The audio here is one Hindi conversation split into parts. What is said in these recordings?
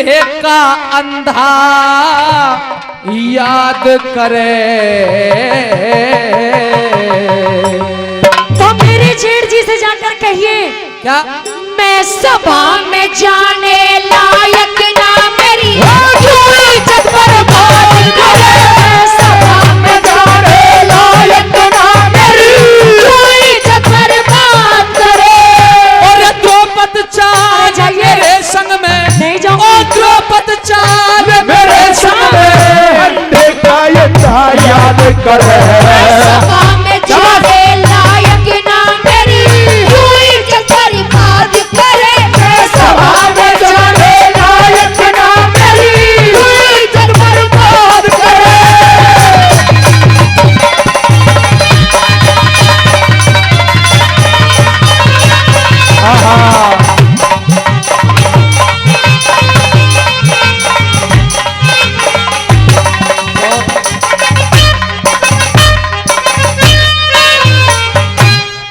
दूल्हे का अंधा याद करे। तो मेरे जेठ जी से जाकर कहिए क्या? मैं सभा में जाने लायक ना मेरी इज्जत बर्बाद करे। मैं सभा में जाने लायक ना मेरी इज्जत बर्बाद करे। और द्रौपद चाल मेरे संग में नहीं जाऊँ। और द्रौपद चाल मेरे संग में अंधे का याद करे। सभा में जाने लायक ना मेरी इज्जत बर्बाद करे। मैं सभा में जाने लायक ना मेरी इज्जत बर्बाद करे।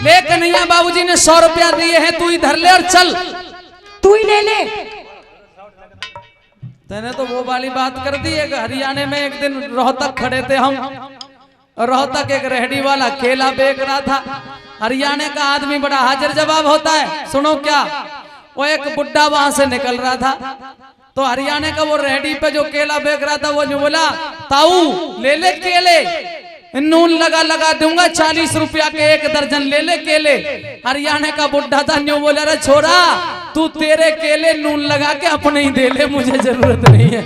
ले कन्हैया बाबूजी ने 100 रुपया दिए हैं, तू इधर ले और चल। तू ही ले ले। तूने तो वो वाली बात कर दी है। हरियाणा में एक दिन रोहतक खड़े थे हम, रोहतक एक रेहड़ी वाला केला बेच रहा था। हरियाणा का आदमी बड़ा हाजिर जवाब होता है। सुनो क्या, वो एक बुड्ढा वहां से निकल रहा था, तो हरियाणा का वो रेहड़ी पे जो केला बेच रहा था वो जो बोला, ताऊ ले ले केले, नून लगा लगा दूंगा, 40 रुपया के 1 दर्जन ले ले केले। हरियाणा का बुड्ढा था, न्यू बोला, अरे छोरा तू तेरे केले नून लगा के अपने ही दे ले, मुझे जरूरत नहीं है।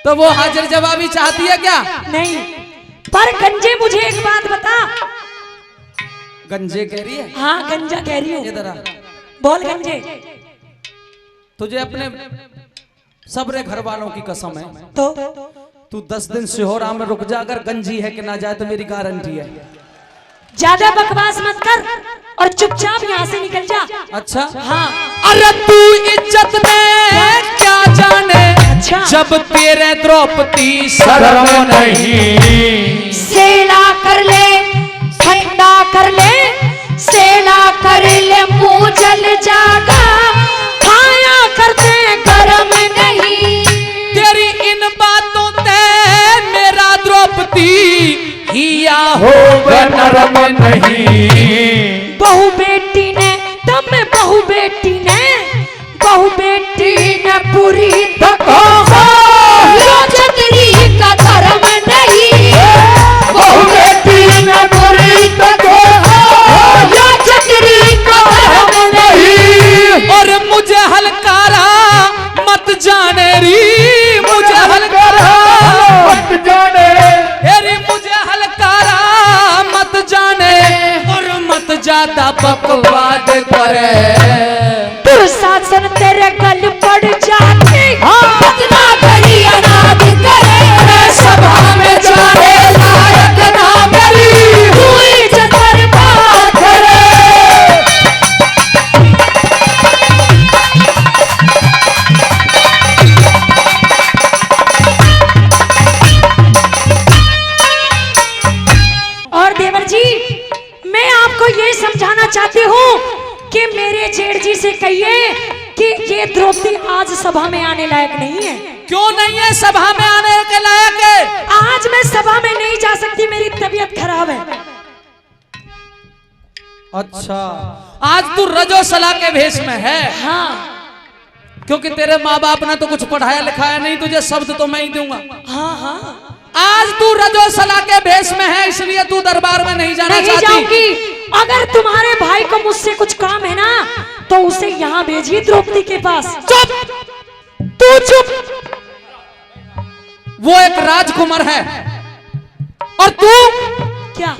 तो वो हाजिर जवाबी चाहती है क्या? नहीं, पर गंजे मुझे एक बात बता। गंजे कह रही है? हाँ गंजा कह रही हूँ। इधर आ। बोल गंजे। तुझे अपने सबरे घर वालों की कसम है, तो तू 10 दिन सिहोरा में रुक जा, अगर गंजी है कि ना जाए तो मेरी गारंटी है। ज्यादा बकवास मत कर और चुपचाप यहाँ से निकल जा। अच्छा हाँ। अरे तू इज्जत में क्या जाने, अच्छा। जब तेरे द्रौपदी शर्म नहीं। सेला कर ले, ठंडा कर ले, सेला कर ले, मुंह जल जागा, खाया करते गरम नहीं। तेरी इन बातों ते मेरा द्रौपदी हिया हो नरम नहीं। बहू बेटी ने तब में बहू बेटी ने पूरी धको छतरी का धर्म नहीं। बहू बेटी ने पूरी धको छतरी का धर्म नहीं। और मुझे हलकारा मत जाने री, मुझे हलकारा मत जाने, तेरी मुझे हलकारा मत जाने, और मत ज्यादा बकवाद करे। दुर्शासन तेरे गल पड़ जाते, कितना बड़ी अनाथ करे। सभा में जाने लायक ना मेरी इज्जत बर्बाद करे। और देवर जी, मैं आपको ये समझाना चाहती हूँ कि मेरे जेठ जी से कहिए कि ये द्रौपदी आज सभा में आने लायक नहीं है। क्यों नहीं है सभा में आने के लायक है? आज मैं सभा में नहीं जा सकती, मेरी तबीयत खराब है। अच्छा, आज तू रजोसला के भेष में है? हाँ। क्योंकि तेरे माँ बाप ने तो कुछ पढ़ाया लिखाया नहीं, तुझे शब्द तो मैं ही दूंगा। हाँ हाँ। आज तू रजोसला के भेष में है, इसलिए तू दरबार में नहीं जाना नहीं चाहती। जाऊंगी। अगर तुम्हारे भाई को मुझसे कुछ काम है ना, तो उसे यहाँ भेजिए द्रौपदी के पास। चुप, तू चुप। वो एक राजकुमार है और तू क्या?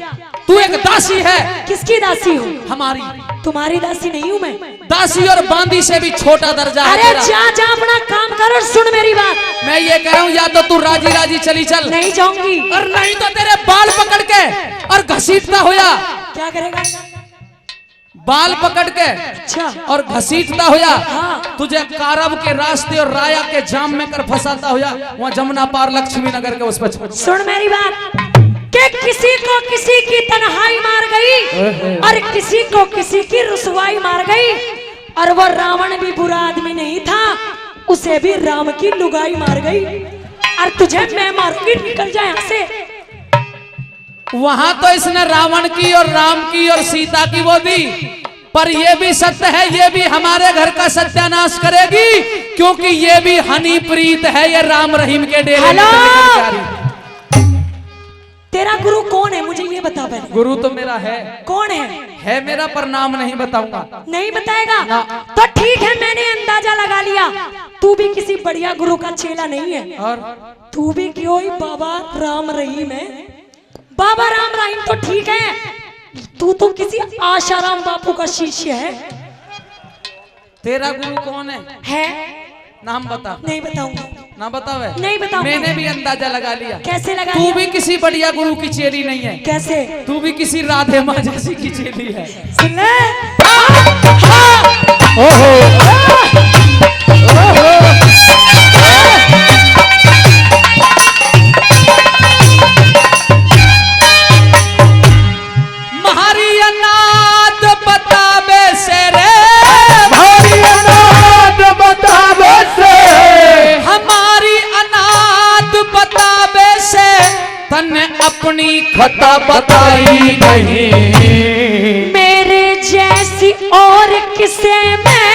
तू एक दासी है। किसकी दासी हूँ? हमारी। तुम्हारी दासी नहीं हूँ मैं। दासी और बांदी से भी छोटा दर्जा है अरे तेरा। जा जा अपना काम कर और सुन मेरी बात। मैं ये कह रहा हूँ, या तो तू राजी राजी चली चल, नहीं जाऊंगी। और नहीं तो तेरे बाल पकड़ के और घसीटता होया। क्या करेगा? बाल पकड़ के अच्छा। और घसीटता होया, हाँ। तुझे कारब के रास्ते और राया के जाम में कर फंसाता होया, वहाँ जमुना पार लक्ष्मी नगर के उस पर। सुन मेरी बात कि किसी को किसी की तन्हाई मार गई और किसी को किसी की रुसवाई मार गई, और वो रावण भी बुरा आदमी नहीं था, उसे भी राम की लुगाई मार गई और तुझे मैं मारूंगी, निकल जा यहाँ से। वहां तो इसने रावण की और राम की और सीता की वो दी, पर ये भी सत्य है, ये भी हमारे घर का सत्यानाश करेगी, क्योंकि ये भी हनी प्रीत है, ये राम रहीम के डेरे में निकल के आ रही। तेरा गुरु कौन है मुझे ये बता पहले। गुरु तो मेरा है। कौन है मेरा, पर नाम नहीं बताऊंगा। नहीं बताएगा तो ठीक है, मैंने अंदाजा लगा लिया तू भी किसी बढ़िया गुरु का चेला नहीं है, और तू भी क्यों ही बाबा राम रहीम है। बाबा राम रहीम तो ठीक है, तू तो किसी आशाराम बापू का शिष्य है। तेरा गुरु कौन है? नाम बता। नहीं बताऊंगा। ना बतावे? नहीं बताऊंगा। मैंने भी अंदाजा लगा लिया। कैसे लगा तू लिया? भी किसी बढ़िया गुरु की चेली नहीं है। कैसे? तू भी किसी राधे माँ जैसी की चेली है। सुन ले। हमारी अनाथ बतावे से रे, हमारी अनाथ बतावे से, हमारी अनाथ बतावे से, तन्ने अपनी खता बताई नहीं। मेरे जैसी और किसे में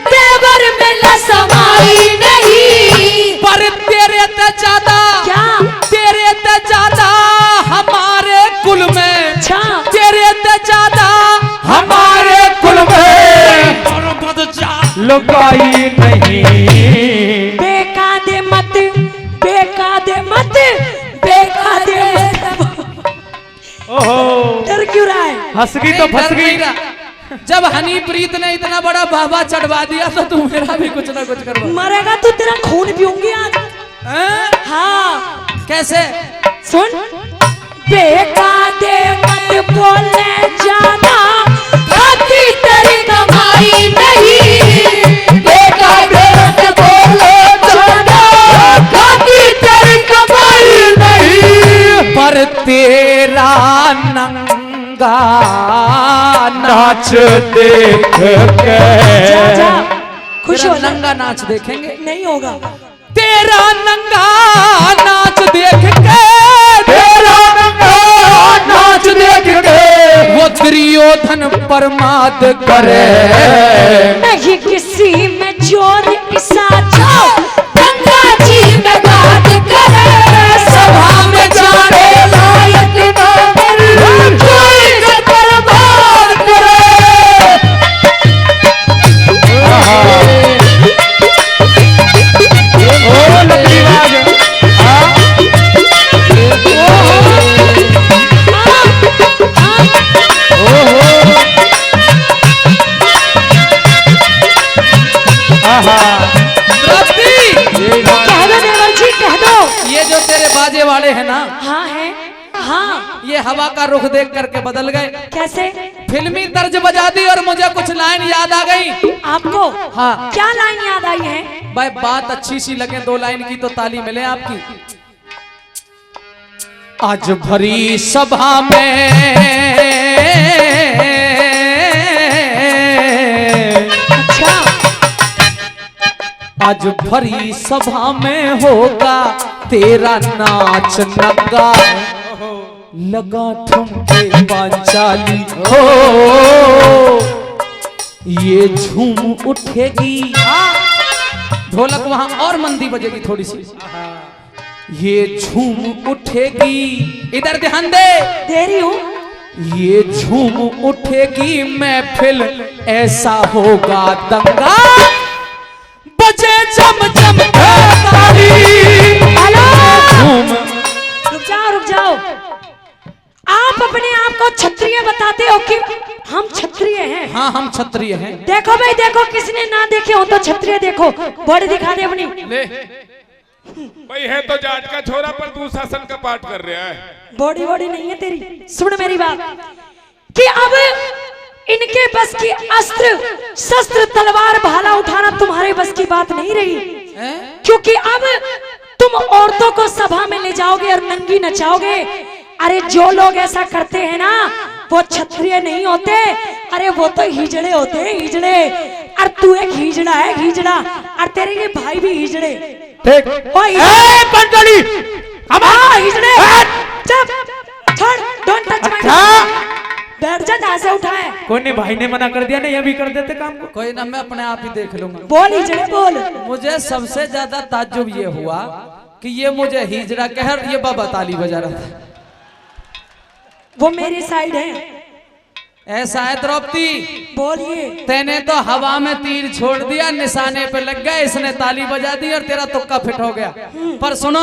देवर में समाई नहीं, पर तेरे ते ज्यादा, क्या तेरे ते ज्यादा हमारे कुल में, अच्छा तेरे ते ज्यादा हमारे कुल में लुकाई नहीं। बेकादे मत, बेकादे मत, बेकादे मत। ओहो, डर क्यों रहा है? हंस गई तो फंस गई। जब हनी प्रीत ने इतना बड़ा बाबा चढ़वा दिया तो तू मेरा भी कुछ ना कुछ करवा। मरेगा तो तेरा खून पीऊंगी आज। हाँ कैसे? सुन, बेकादे मत बोले जाना, खाती तेरी कमाई नहीं। बेकादे मत बोले जाना, खाती तेरी कमाई नहीं। पर तेरा नंगा नाच देख के, जा जा, खुश हो जा। नंगा नाच देखेंगे? नहीं होगा। तेरा नंगा नाच देख के, तेरा नंगा नाच देख के, वो दुर्योधन प्रमाद करे। नहीं किसी में जोर इसा जो गंगा जी में बात करे, सभा में जाने लायक ना मिल, कोई बर्बाद करे। ओ लकड़ी बाज, कह दो देवर जी, कह दो। ये जो तेरे बाजे वाले हैं ना, हाँ है, हाँ। ये हवा का रुख देख करके बदल गए। कैसे? फिल्मी तर्ज बजा दी और मुझे कुछ लाइन याद आ गई। आपको? हाँ। क्या लाइन याद आई है? भाई बात अच्छी सी लगे 2 लाइन की तो ताली मिले आपकी। आज भरी सभा में, अच्छा, आज भरी सभा में होगा तेरा नाच नंगा, लगा ठुमके पांचाली हो, ये झूम उठेगी। ढोलक वहां और मंदी बजेगी थोड़ी सी, ये झूम उठेगी। इधर ध्यान दे, दे रही हूँ। ये झूम उठेगी महफिल, ऐसा होगा दंगा, बजे जम जम ताली। हेलो, झूम। रुक जाओ, रुक जाओ। आप अपने आप को क्षत्रिय बताते हो कि हम क्षत्रिय हैं? हाँ हम क्षत्रिय हैं। देखो भाई देखो, किसने ना देखे हो तो क्षत्रिय देखो, बॉडी दिखा दे अपनी। ले भाई है तो जाट का छोरा पर दुशासन का पाठ कर रहा है। बॉडी बॉडी नहीं है तेरी। सुन मेरी बात कि अब इनके बस की अस्त्र शस्त्र तलवार भाला उठाना तुम्हारे बस की बात नहीं रही, क्योंकि अब तुम औरतों को सभा में ले जाओगे और नंगी नचाओगे। अरे जो लोग ऐसा करते हैं ना वो क्षत्रिय नहीं होते, अरे वो तो हिजड़े होते हैं, हिजड़े। और तू एक हिजड़ा है, हिजड़ा। और तेरे ये भाई भी हिजड़े। ठीक ओए ए पंचली हाँ हिजड़े। चुप छोड़ डोंट टच माय। अच्छा बैठ जा जहाँ से उठा है। कोई नहीं, भाई ने मना कर दिया, नहीं अभी कर देते काम को। कोई ना, मैं अपने आप ही देख लूंगा। बोल हिजड़े बोल। मुझे सबसे ज्यादा ताज्जुब ये हुआ कि ये मुझे हिजड़ा कह ये बाबा ताली बजा रहा था। वो मेरी साइड है। ऐसा है द्रौपदी, बोलिए। तेने तो हवा में तीर छोड़ दिया, निशाने पे लग गया, इसने ताली बजा दी और तेरा तुक्का फिट हो गया। पर सुनो,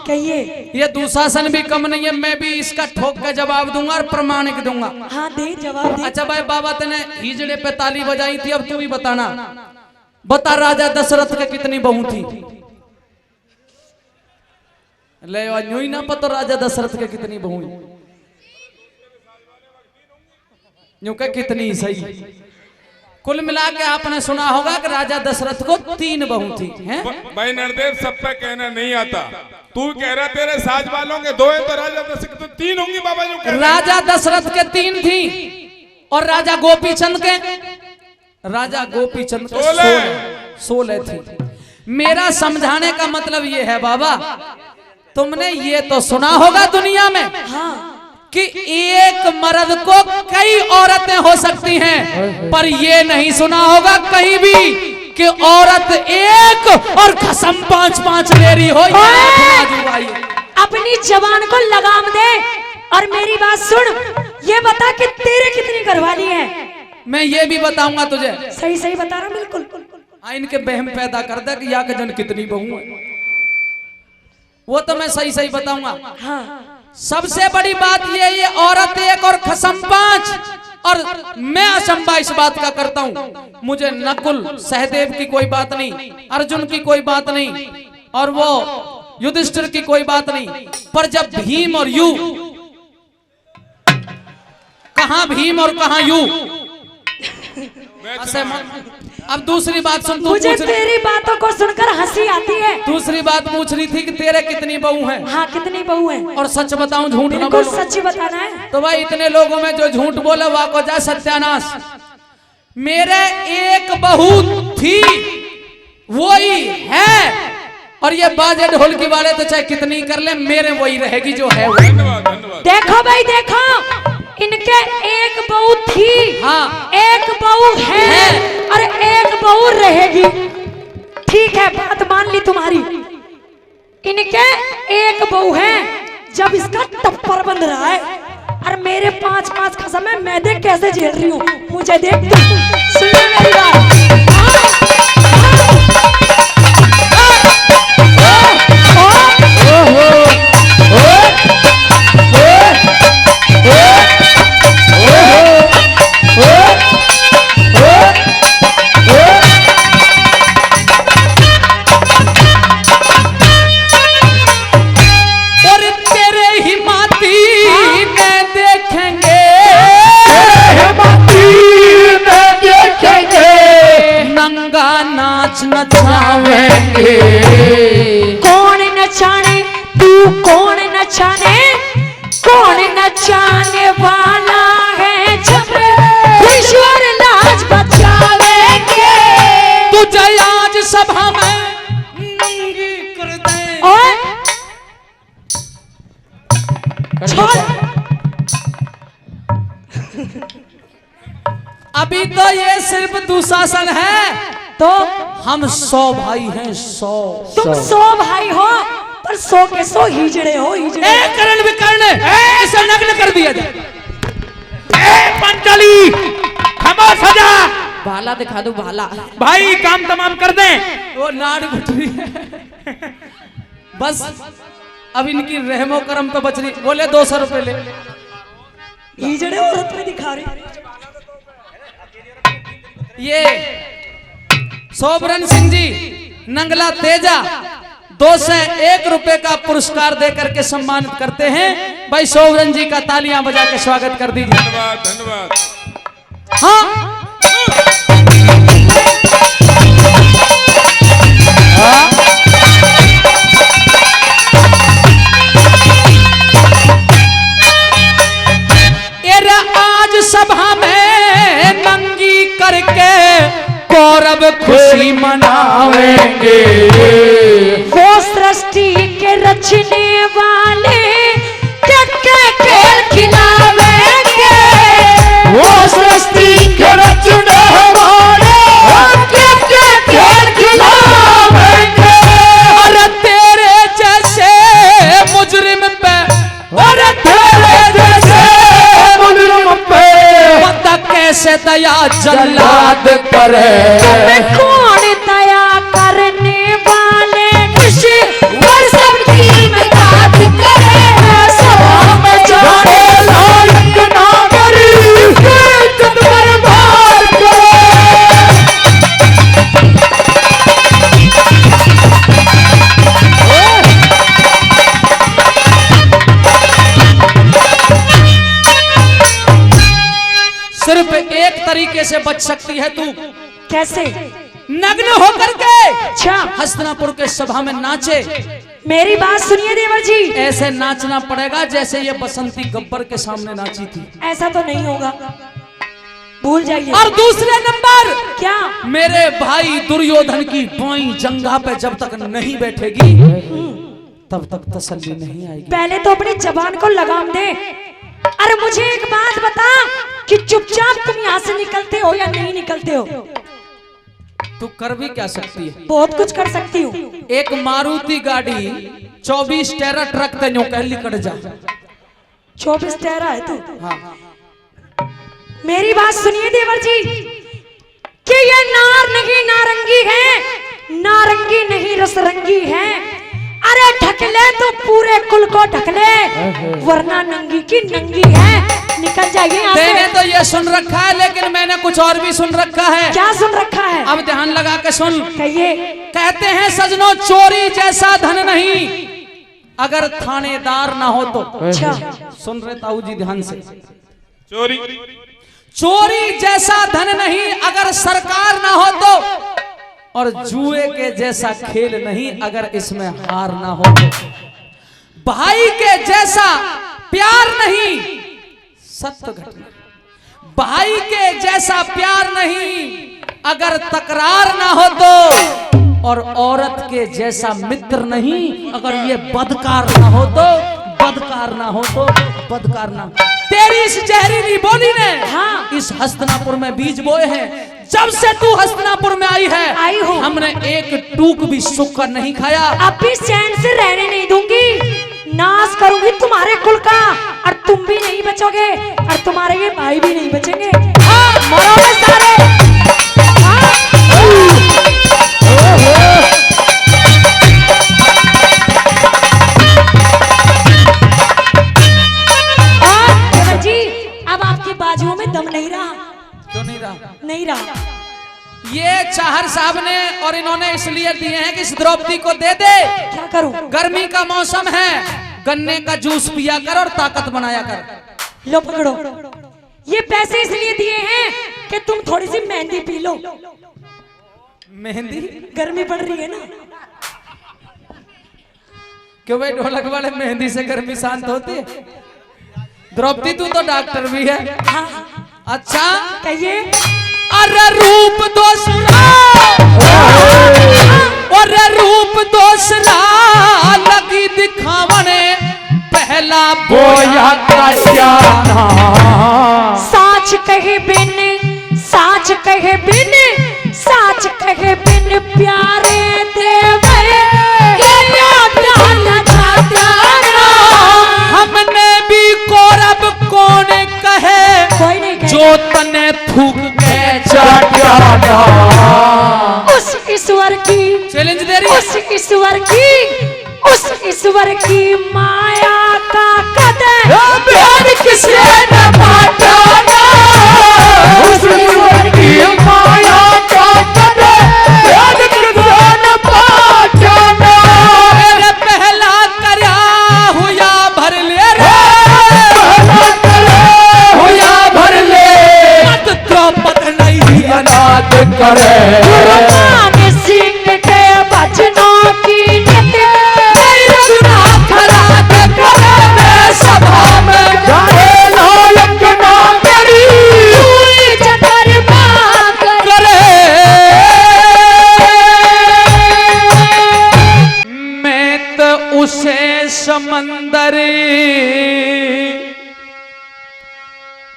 कहिए। ये दुशासन भी कम नहीं है, मैं भी इसका ठोक के जवाब दूंगा और प्रमाणिक दूंगा। हाँ दे जवाब दे। अच्छा भाई बाबा, तेने हिजड़े पे ताली बजाई थी, अब तू ही बताना, बता राजा दशरथ के कितनी बहू थी? ले यूं ही ना पता राजा दशरथ के कितनी बहू, यूं के कितनी सही। कुल मिला के आपने सुना होगा कि राजा दशरथ को 3 बहू थी हैं? भाई नरदेव, सब पे कहना नहीं आता। तू कह रहा तेरे साज वालों के 2 है तो राजा दशरथ तो 3 होंगी बाबा जो कह रहे हैं। राजा दशरथ के 3 थी और राजा गोपीचंद के 16 थी। मेरा समझाने का मतलब ये है बाबा, तुमने ये तो सुना होगा दुनिया में कि एक मर्द को कई औरतें हो सकती हैं, पर ये नहीं सुना होगा कहीं भी कि औरत एक और कसम 5-5 ले रही हो। अपनी जबान को लगाम दे और मेरी बात सुन। ये बता कि तेरे कितनी घरवाली है? मैं ये भी बताऊंगा तुझे। सही सही बता रहा बिल्कुल। इनके बहम पैदा कर दे कि या के जन कितनी बहू है, वो तो मैं सही सही बताऊंगा। हाँ। सबसे बड़ी बात ये औरत एक और खसम 5। और मैं अचंबा इस बात का करता हूँ, मुझे नकुल सहदेव की कोई बात नहीं, अर्जुन की कोई बात नहीं, और वो युधिष्ठिर की कोई बात नहीं, पर जब भीम और यू, कहां भीम और कहां यू, अब दूसरी बात सुन। मुझे तेरी बातों को सुनकर हंसी आती है। दूसरी बात पूछ रही थी कि तेरे कितनी बहू हैं? हाँ कितनी बहू हैं? और सच बताऊं झूठ ना बोलूं? सच्ची बताना है। तो भाई इतने लोगों में जो झूठ बोला वाह को जा सत्यानाश। मेरे एक बहू थी, वही है, और ये बाजे ढोलकी वाले तो चाहे कितनी कर ले, मेरे वही रहेगी जो है। धन्यवाद धन्यवाद। देखो भाई देखो, इनके एक बहू थी, हाँ, एक बहू है और एक बहू रहेगी। ठीक है, बात मान ली तुम्हारी। इनके एक बहू है, जब इसका टप्पर बंध रहा है और मेरे 5-5 कसम है, मैं देख कैसे झेल रही हूँ। मुझे देख, सुन ले मेरी बात। नचावेंगे कौन नचाने, तू कौन नचाने, कौन नचाने वाला है, जब ईश्वर लाज बचावेंगे। तुझे आज सभा में नंगी कर दे। और छोड़, अभी तो ये सिर्फ दुशासन है, तो हम 100 भाई हैं। 100 तुम 100 भाई हो, पर 100 के 100 हिजड़े हो। हिजड़े कर्ण विकर्ण इसे नग्न कर दिया जाए। पंचली खामोश हो जा, भाला दिखा दो, भाला। भाई काम तमाम कर दें। वो नाड़ घुट रही है बस, अब इनकी रहमो करम तो बच रही। बोले 200 रुपए ले। हिजड़े औरत में दिखा रही। ये सोबरन सिंह जी नंगला तेजा 2 से 1 रुपए का पुरस्कार देकर के सम्मानित करते हैं। भाई सोबरन जी का तालियां बजा के स्वागत कर दीजिए। धन्यवाद धन्यवाद। हाँ आज सभा में नंगी करके गौरव खुशी मनावेंगे। वो सृष्टि के रचने वाले क्या खेल खिलावेंगे। वो सृष्टि के रचने वाले क्या खेल खिलावेंगे। अरे तेरे जैसे मुजरिम पे, अरे तेरे जैसे मुजरिम पे पता कैसे दया जल्लाद करे। कौन दया करने वाले किसी और सबकी मदद करे। सभा में जाने लायक ना करी इज्जत बर्बाद करे। सिर्फ एक तरीके से बच सकती है तू। कैसे? नग्न होकर के अच्छा, हस्तिनापुर के सभा में नाचे। मेरी बात सुनिए देवर जी। ऐसे नाचना पड़ेगा जैसे ये बसंती गब्बर के सामने नाची थी। ऐसा तो नहीं होगा, भूल जाइए। और दूसरे नंबर, क्या? मेरे भाई दुर्योधन की बाई जंघा पे जब तक नहीं बैठेगी तब तक तसल्ली नहीं आएगी। पहले तो अपनी जबान को लगाम दे। अरे मुझे एक बात बता कि चुपचाप तुम यहाँ से निकलते हो या नहीं निकलते हो? तू कर भी क्या सकती है? बहुत कुछ कर सकती हूँ। एक मारुति गाड़ी 24 टेरा ट्रक तेजो कह लिकड़ जा। 24 टेरा है तू? हाँ। मेरी बात सुनिए देवर जी कि ये नार नहीं नारंगी है, नारंगी नहीं रसरंगी है। अरे ढकले तो पूरे कुल को ढकले, वरना नंगी की नंगी है। निकल जाइए यहाँ से। तेने तो ये सुन रखा है, लेकिन मैंने कुछ और भी सुन रखा है। क्या सुन रखा है? अब ध्यान लगा के सुन। कहिए। कहते हैं सजनों चोरी जैसा धन नहीं अगर थानेदार ना हो तो। अच्छा, सुन रहे ताऊ जी ध्यान से। चोरी चोरी जैसा धन नहीं अगर सरकार ना हो तो, और जुए के जैसा खेल नहीं अगर इसमें हार ना हो तो, भाई के जैसा प्यार नहीं, सत्य घटना, भाई के जैसा प्यार नहीं अगर तकरार ना हो तो, और औरत के जैसा मित्र नहीं अगर ये बदकार ना हो तो, बदकार ना हो तो, बदकार ना। तेरी इस जहरीली बोली ने हाँ। इस हस्तिनापुर में बीज बोए हैं। जब से तू हस्तिनापुर में आई है, आई हूँ। हमने एक टूक भी सुख कर नहीं खाया। अब भी चैन से रहने नहीं दूंगी। नाश करूंगी तुम्हारे कुल का, और तुम भी नहीं बचोगे, और तुम्हारे ये भाई भी नहीं बचेंगे। हाँ, मरोगे सारे। हाँ। देवर जी, अब आपकी बाजुओं में दम नहीं रहा। क्यों नहीं रहा? नहीं रहा। ये चाहर साहब ने और इन्होंने इसलिए दिए हैं कि इस द्रौपदी को दे दे। क्या करूं? गर्मी का मौसम है, गन्ने का जूस पिया कर और ताकत बनाया कर। लो पकड़ो। ये पैसे इसलिए दिए हैं कि तुम थोड़ी सी मेहंदी पी लो। मेहंदी? गर्मी पड़ रही है ना। क्यों भाई, ढोलक वाले मेहंदी से गर्मी शांत होती है? द्रौपदी तू तो डॉक्टर भी है। हाँ। अच्छा कहिए। अरे रूप दोसरा, अरे रूप दोसरा लगी दिखावने पहला बोया का जाना। साच कहे बिन, साच कहे बिन, साच कहे बिन प्यारे देवे हमने भी कौरव कौन कहे, कोई नहीं कहे। जो तने फूक के जाना। उस ईश्वर की चैलेंज दे रही उस ईश्वर की, उस ईश्वर की माया का कदर प्यार किसे न पाटाना। उस ईश्वर की माया का कदर प्यार किसे न पाटाना। मेरे पहला करया हुआ भर ले रे, पहला करया हुआ भर ले, मत द्रौपद नहीं अनाथ करे। गुरुमान सिंह के बचनों की नित्य सभा में जाए लायक ना करी, चतर बात करे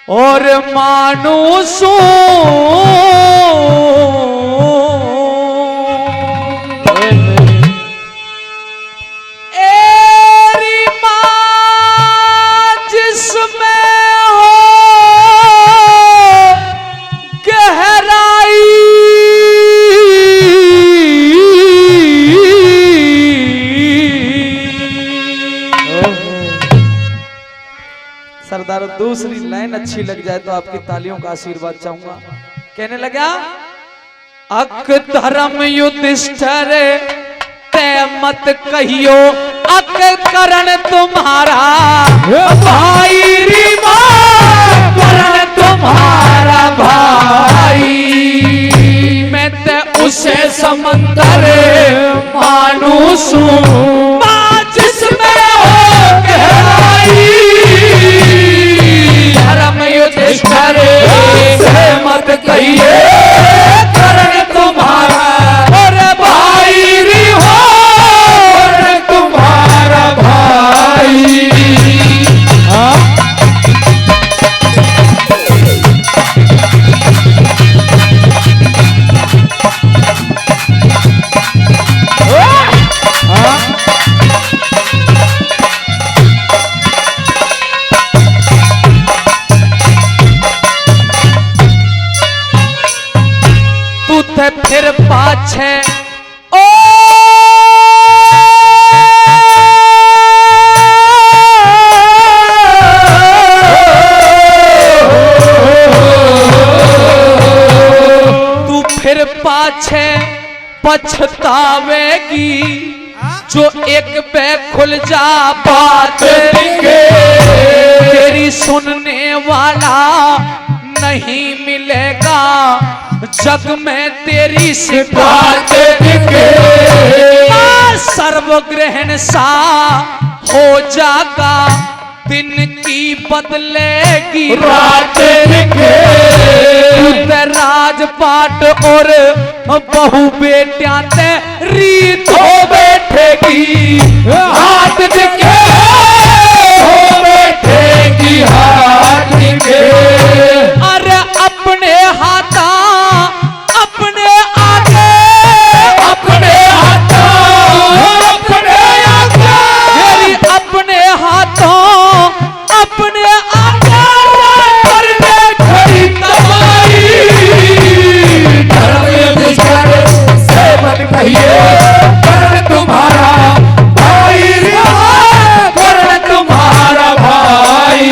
और मानुसू एरी मां जिसमें हो गहराई सरदार दूसरी लाइन अच्छी लग जाए तो आपकी तालियों का आशीर्वाद चाहूंगा। कहने लगा अक धर्म युधिष्ठिर ते मत कहियो अक करण तुम्हारा भाई री मां करण तुम्हारा भाई मैं ते उसे समंदर मानूसू मां जिसमें हो गहराई धर्म युधिष्ठिर से मत कहिए करण तुम्हारा और भाई री हो करण तुम्हारा भाई। तू थे फिर पाछे ओ तू फिर पाछे पछतावेगी जो एक बे खुल जा बात तेरी सुनने वाला नहीं मिलेगा जग में तेरी सिफात दिखे सर्वग्रहण सा हो जागा दिन की बदलेगी रात दिखे राजपाट और बहु बेटियां ते रीत हो बैठेगी हाथ दिखे हो बैठेगी हाथ दिखे अरे अपने हाथा अपने आगे अपने हाथों अपने आगे मेरी अपने हाथों अपने आगे करने खड़ी तबाही धर्म युधिष्ठिर से मत कहिए करण तुम्हारा भाई करण तुम्हारा भाई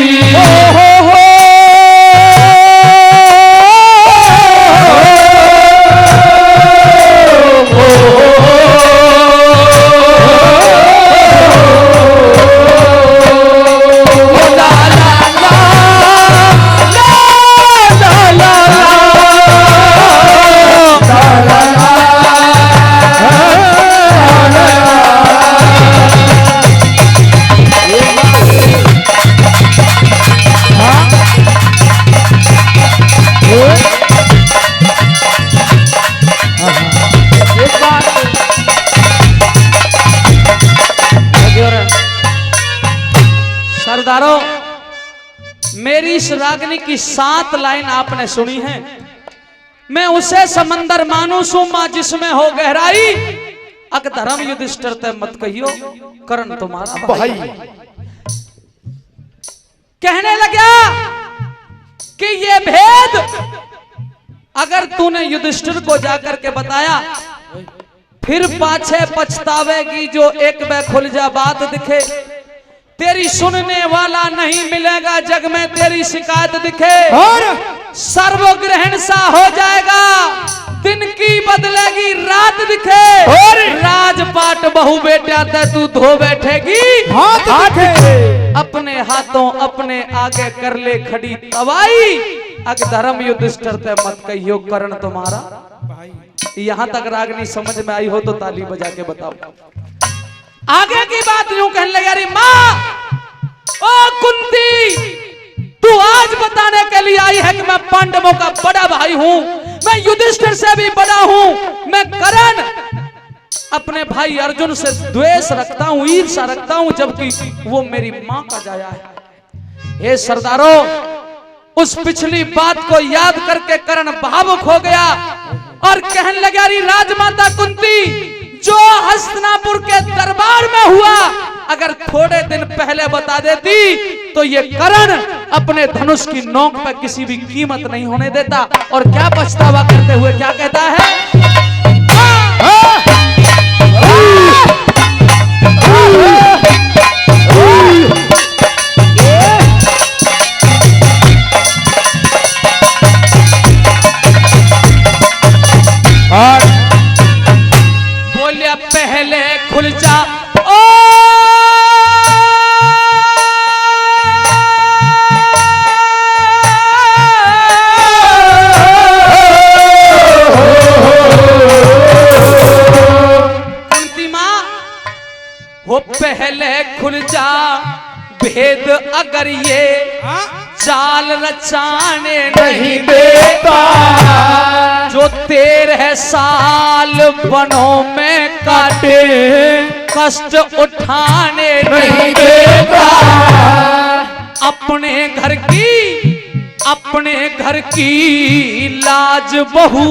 सरदारों मेरी इस रागनी की 7 लाइन आपने सुनी है। मैं उसे समंदर मानूसू मां जिसमें हो गहराई अक धर्म युधिष्ठिर ते मत कहियो करण तुम्हारा भाई। कहने लगा कि ये भेद अगर तूने युधिष्ठिर को जाकर के बताया फिर पाछे पछतावेगी जो एक बे खुल जा बात दिखे तेरी सुनने वाला नहीं मिलेगा जग में तेरी शिकायत दिखे और सर्वग्रहण सा हो जाएगा दिन की बदलेगी रात दिखे और राजपाट बहु बेटा ते तू धो बैठेगी हाथ अपने हाथों अपने आगे कर ले खड़ी तवाई अग धर्म युधिष्ठिर ते मत कहियो करण तुम्हारा भाई। यहां तक रागनी समझ में आई हो तो ताली बजा के बताओ। आगे की बात यूं कहने लगे अरे मां ओ कुंती तू आज बताने के लिए आई है कि मैं पांडवों का बड़ा भाई हूं मैं युधिष्ठिर से भी बड़ा हूं मैं कर्ण अपने भाई अर्जुन से द्वेष रखता हूं ईर्ष्या रखता हूं जबकि वो मेरी मां का जाया है। हे सरदारों उस पिछली बात को याद करके कर्ण भावुक हो गया और कहने लगा, अरे राजमाता कुंती, जो हस्तिनापुर के दरबार में हुआ अगर थोड़े दिन पहले बता देती तो ये कर्ण अपने धनुष की नोक पर किसी भी कीमत नहीं होने देता। और क्या पछतावा करते हुए क्या कहता है, बोलिया पहले खुल जा ओ कुंती मां, वो पहले खुल जा, भेद अगर ये चाल रचाने नहीं देता, जो 13 साल वनों में काटे कष्ट उठाने नहीं देता, अपने घर की लाज बहू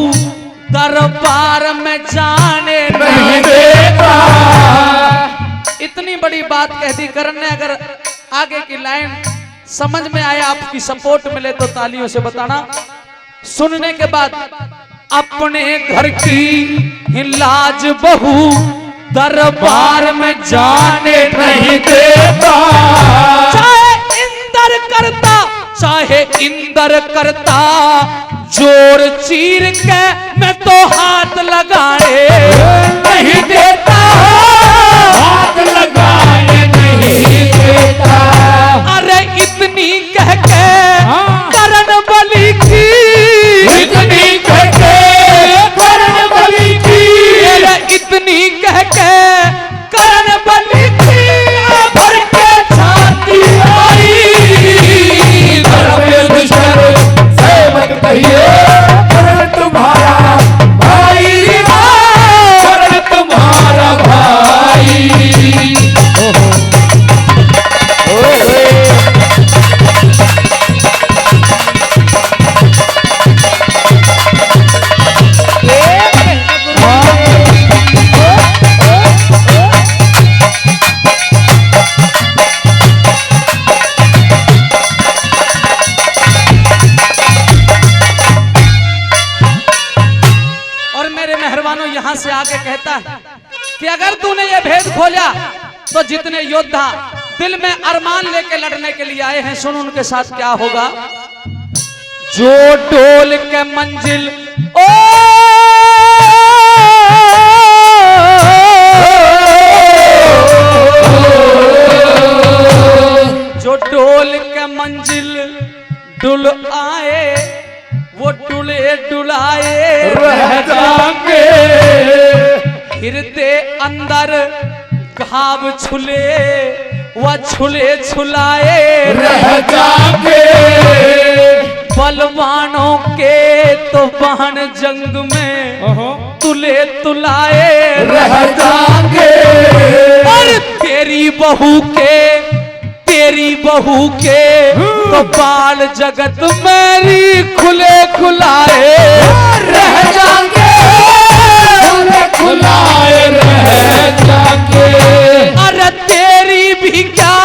दरबार में जाने नहीं देता। इतनी बड़ी बात कह दी कर्ण ने। अगर आगे की लाइन समझ में आया, आपकी सपोर्ट मिले तो तालियों से बताना। सुनने के बाद, अपने घर की लाज बहू दरबार में जाने नहीं देता, चाहे इंदर करता जोर चीर के मैं तो हाथ लगाए नहीं देता, हाथ लगाए नहीं देता। अरे इतनी कह के कर्ण बलि की, इतनी कह के कर्ण बलि की, इतनी कह के कर्ण बलि की, भर के छाती आई से मत कहिए कर्ण तुम्हारा भाई, कर्ण तुम्हारा भाई। यहां से आगे कहता है कि अगर तूने ये भेद खोला तो जितने योद्धा दिल में अरमान लेके लड़ने के लिए आए हैं, सुन उनके साथ क्या होगा। जो डोल के मंजिल ओ जो डोल के मंजिल डुल आए, वो डुले डुलाए रह जाएंगे, हिरते अंदर घाव छुले व छुले छुलाए रह जाएंगे, बलवानों के तो बहन जंग में तुले तुलाए रह जाएंगे, और तेरी बहू के तो बाल जगत मेरी खुले खुलाए रह जाएंगे, खुले खुलाए रह जाएंगे। अरे तेरी भी क्या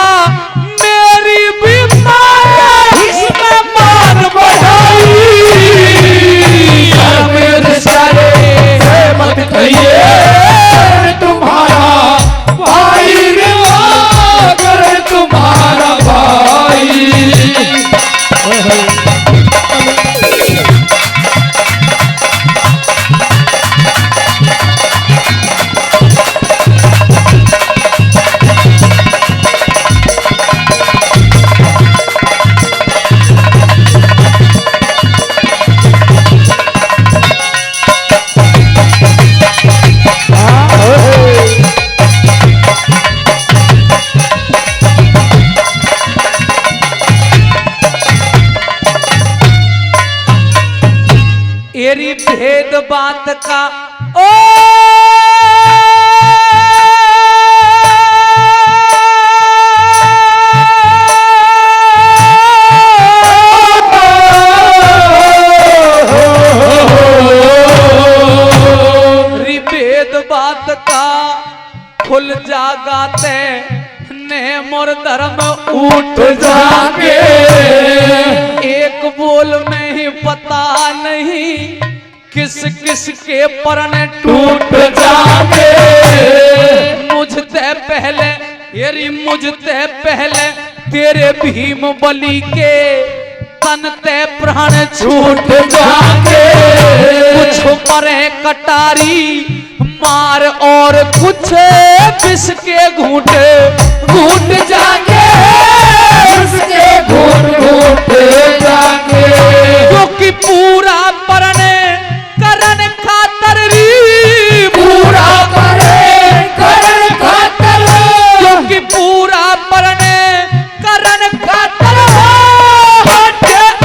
मेरी भी माया, इसमें मान बढ़ाई, मेरे सारे से मत कहिए तुम्हारा भाई रे, अगर तुम्हारा भाई। तेरी भेद बात का ओ गाते ने मोर धर्म उठ जाके, एक बोल में ही पता नहीं किस किस के परण टूट जाके। मुझते पहले येरी मुझते पहले तेरे भीम बलि के तन ते प्राण छूट जाके। कुछ परे कटारी मार और कुछ विष के घूंट घूंट जाके, विष के घूंट घूंट जाके। क्योंकि पूरा परण करण खातर री, पूरा करण खातर, क्योंकि पूरा परण करण खातर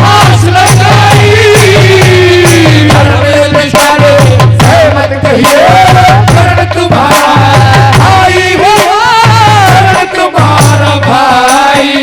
आस लगाई। मत कहिए करण तुम्हारा भाई हो, करण तुम्हारा भाई।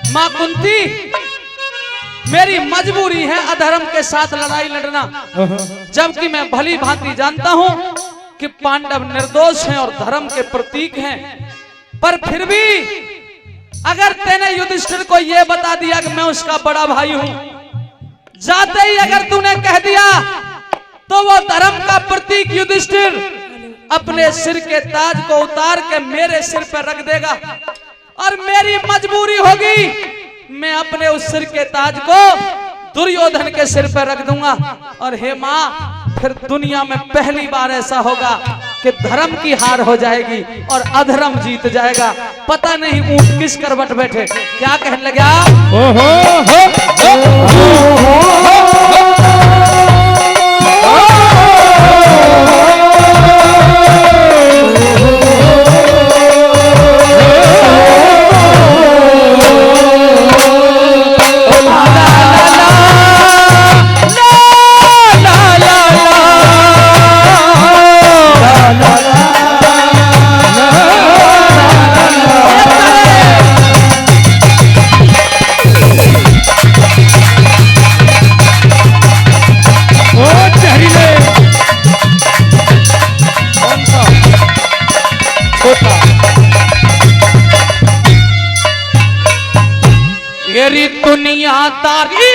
मां कुंती, मेरी मजबूरी है अधर्म के साथ लड़ाई लड़ना, जबकि मैं भली भांति जानता हूं कि पांडव निर्दोष हैं और धर्म के प्रतीक हैं। पर फिर भी अगर तेने युधिष्ठिर को यह बता दिया कि मैं उसका बड़ा भाई हूं, जाते ही अगर तूने कह दिया तो वो धर्म का प्रतीक युधिष्ठिर अपने सिर के ताज को उतार के मेरे सिर पर रख देगा और मेरी मजबूरी होगी मैं अपने उस सिर के ताज को दुर्योधन के सिर पर रख दूंगा। और हे मां, फिर दुनिया में पहली बार ऐसा होगा कि धर्म की हार हो जाएगी और अधर्म जीत जाएगा। पता नहीं ऊंट किस करवट बैठे क्या कहने लगा। दुनियादारी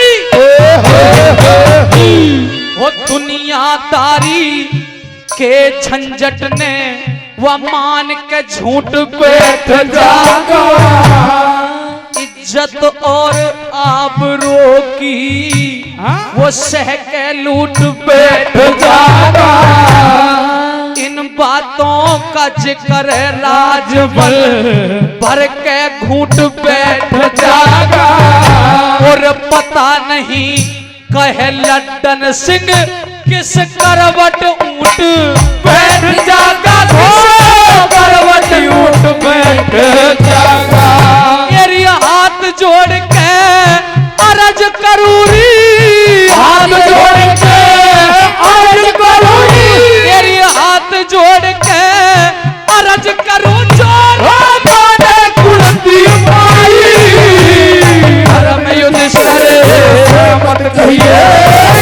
वो दुनियादारी के झंझट ने वह मान के झूठ बैठ जागा। इज्जत और आबरू की वो सह के लूट बैठ जागा। इन बातों का जिक्र राजबल भर के घूट बैठ जागा। और पता नहीं कहे लड्डन सिंह किस करवट ऊंट बैठ जागा, करवट ऊंट बैठ जागा। मेरी हाथ जोड़ के अर्ज करूरी, हाथ जोड़ के अर्ज करूरी, मेरी हाथ जोड़ के अर्ज करूं जोर कुलती माई। धर्म युधिष्ठिर मत कहिए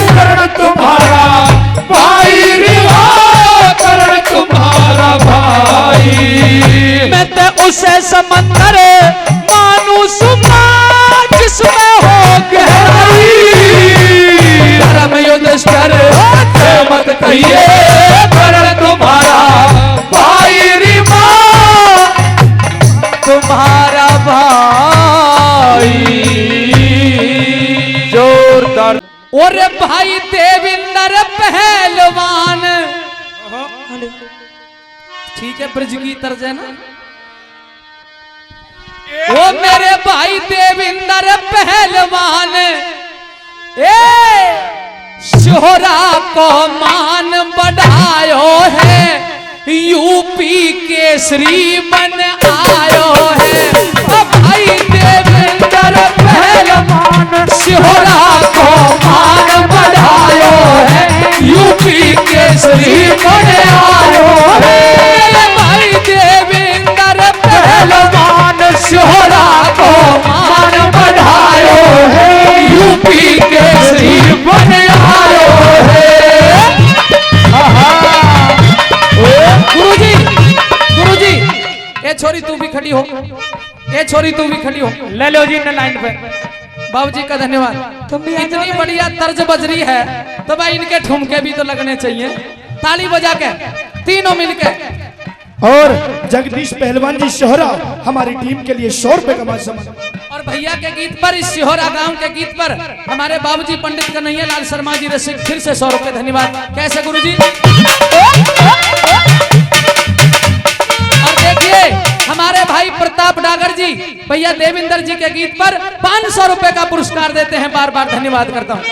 कर्ण तुम्हारा भाई, कर्ण तुम्हारा भाई। मैं तो उसे समंदर मानू सुमा जिसमें हो गहराई। धर्म युधिष्ठिर मत कहिए कर्ण तुम्हारा भाई, तुम्हारा भाई। जोरदार। और भाई देविंदर पहलवान, ठीक है ब्रज की तर्ज है ना। वो मेरे भाई देविंदर पहलवान शोहरा को मान बढ़ायो है यूपी केसरी बन आयो है। अब भाई देवेंद्र पहलवान सिहोरा को मान बढ़ायो है, यूपी केसरी बन आयो है। भाई देवेंद्र पहलवान सिहोरा को मान बढ़ायो है, यूपी केसरी बन आयो है। गुरुजी, ये छोरी तू भी खड़ी हो, ये छोरी तू भी खड़ी हो। ले लो जी ने लाइन पे। बाबूजी का धन्यवाद। तुम भी इतनी बढ़िया तर्ज बज रही है तो भाई इनके ठुमके भी तो लगने चाहिए, ताली बजा के तीनों मिलके। और जगदीश पहलवान जी शोहरा हमारी टीम के लिए 100 रुपए का मान सम्मान। और भैया के गीत पर, इस सिहोरा गांव के गीत पर हमारे बाबूजी पंडित कन्हैया लाल शर्मा जी रसिक फिर से 100 रुपए धन्यवाद। कैसे गुरुजी? और देखिए हमारे भाई प्रताप डागर जी भैया देवेंद्र जी के गीत पर 500 रुपए का पुरस्कार देते हैं, बार बार धन्यवाद करता हूँ।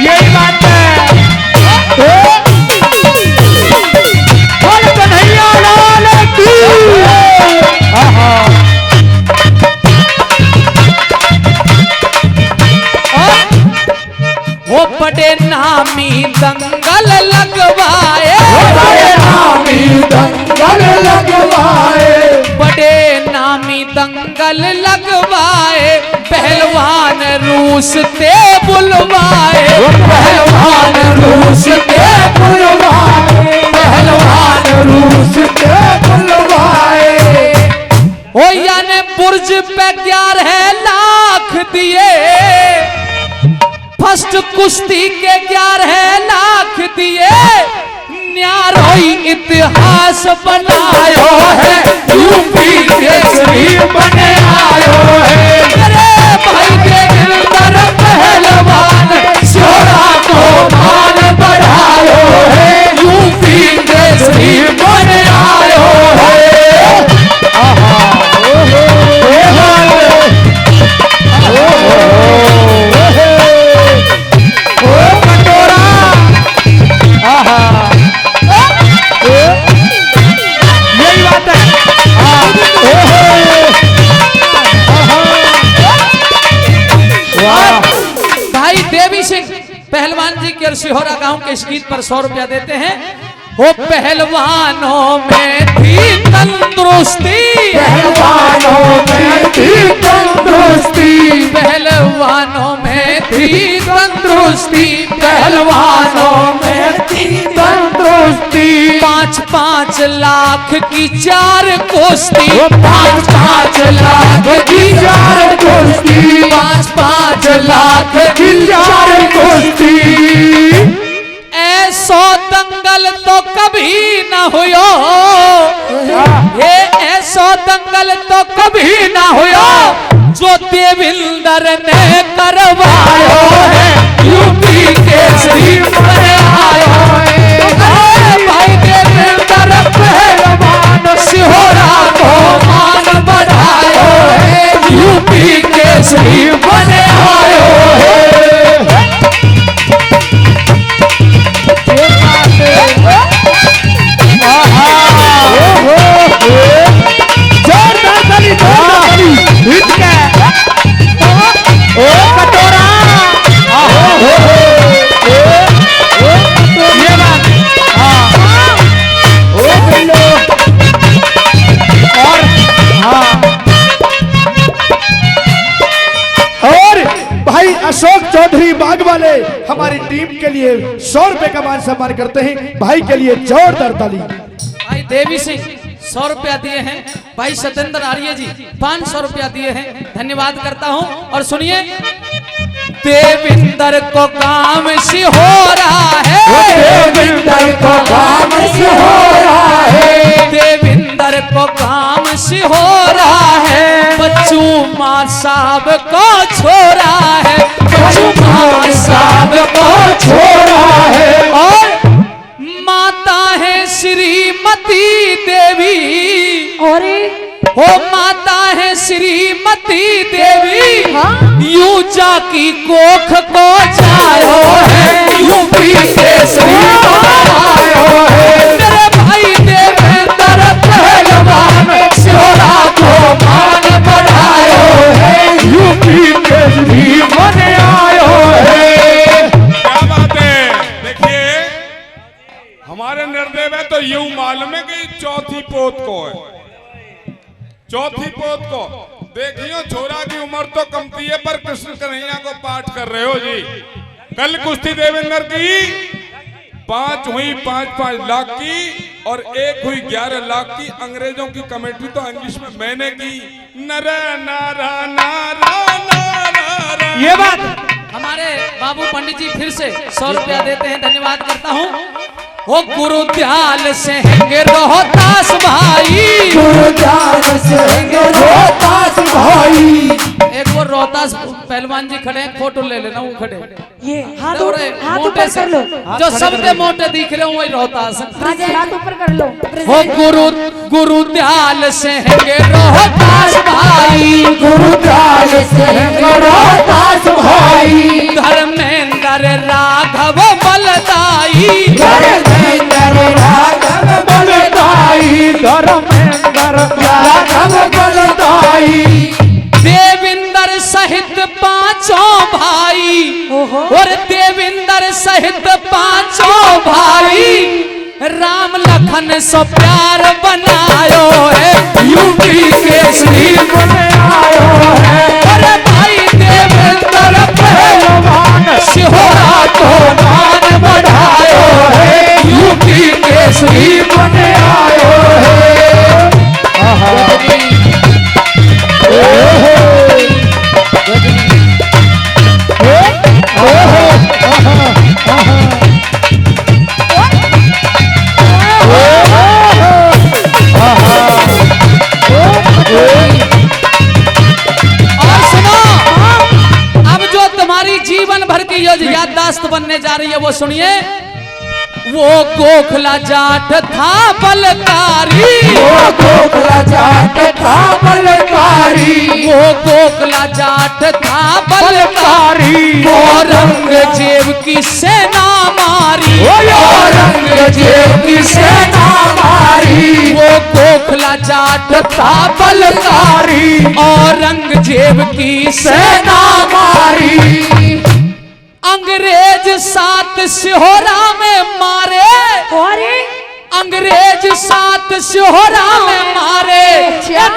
यही बात है। बोल कन्हैया लाल की। वो बड़े नामी दंगल लगवाए, बड़े नामी दंगल लगवाए, पहलवान रूस ते बुलवाए, पहलवान रूस ते बुलवाए, पहलवान रूस ते बुलवाए। ओ याने बुर्ज पे 11 लाख दिए, फर्स्ट कुश्ती के 11 लाख दिए, न्यारोई इतिहास बनायो है, यूपी केसरी बने आयो है। अरे भाई देवेंद्र पहलवान सिहोरा को मान बढ़ायो है, यूपी केसरी बने आयो है। यही बात है। भाई देवी सिंह पहलवान जी के सिहोरा गांव के इस गीत पर 100 रुपया देते हैं। वो पहलवानों में थी तंदुरुस्ती, पहलवानों में थी तंदुरुस्ती, पहलवानों में थी तंदुरुस्ती, पहलवानों में थी तंदुरुस्ती। 5-5 लाख की 4 कुश्ती, 5-5 लाख की 4 कुश्ती, 5-5 लाख की 4 कुश्ती। ऐसो दंगल तो कभी न हुयो, ये ऐसो दंगल तो कभी न हुयो, जो देवेंद्र ने करवायो है, यूपी केसरी बने आयो है। भाई देवेंद्र पहलवान सिहोरा को मान बढ़ायो है, यूपी केसरी बने आयो है। जोरदार ताली, जोरदार ताली। कटोरा। ये बात। और भाई अशोक चौधरी बाग वाले हमारी टीम के लिए 100 रुपए का मान सम्मान करते हैं। भाई के लिए जोरदार ताली। भाई देवी सिंह 100 रुपया दिए हैं, भाई सत्येंद्र आर्य जी 500 रुपया दिए हैं, धन्यवाद करता हूं। और सुनिए, देवेंद्र को काम सी हो रहा है, देवेंद्र को काम सी हो रहा है, देवेंद्र को काम सी हो रहा है। बच्चू मां साहब को छोड़ा है, बच्चू मां साहब को छोड़ा है। और माता है श्रीमती और हो माता है श्रीमती देवी, हाँ? यूं जाकी कोख को जायो है, यूपी के श्रीमती मेरे भाई देवेंद्र पहलवान सिहोरा को मान बढ़ायो है, यूपी के श्रीमान आयो है। क्या बात है। देखिए हमारे निर्देव है तो यूं मालूम है कि चौथी पोत को है, चौथी पोत को। देखियो छोरा की उम्र तो कमती है पर कृष्ण कन्हैया को पाठ कर रहे हो जी। कल कुश्ती देवेंद्र की 5 हुई 5-5 लाख की और एक हुई 11 लाख की। अंग्रेजों की कमेटी तो इंग्लिश में मैंने की। नरा नारा नारा नारा। ये बात हमारे बाबू पंडित जी फिर से 100 रुपया देते हैं, धन्यवाद करता हूँ। वो गुरुद्याल से रोहतास भाई, गुरुद्याल से रोहतास भाई। एक वो रोहतास पहलवान जी खड़े हैं, फोटो ले लेना, वो खड़े ये हाथ थोड़े हाथ मोटे ऊपर से, कर लो, जो सबसे मोटे दिख रहे हो वही रोहतास। हाथ ऊपर कर लो। वो गुरुद्याल से रोहतास भाई, गुरुद्याल से रोहतास भाई। धर्मेंद्र राघव बलदाई, धर्मेंद्र राघव बलदाई, धर्मेंद्र राघव बलदाई। देविंदर सहित 5 भाई, और देविंदर सहित 5 भाई, राम लखन सो प्यार बनायो है, यूपी के श्री आयो है। अरे भाई देवेंद्र पहलवान सिहोरा को मान बढ़ायो है, यूपी के श्री आयो है। और सुनो, अब जो तुम्हारी जीवन भर की याददाश्त बनने जा रही है वो सुनिए। वो गोखला जाट था बलकारी, वो गोखला जाट था बलकारी। वो गोखला जाट था बलकारी, औरंगजेब की सेना मारी, औरंगजेब की सेना मारी। वो गोखला जाट था बलकारी, औरंगजेब की सेना मारी। अंग्रेज 7 सिहोरा में मारे, और अंग्रेज 7 सिहोरा में मारे,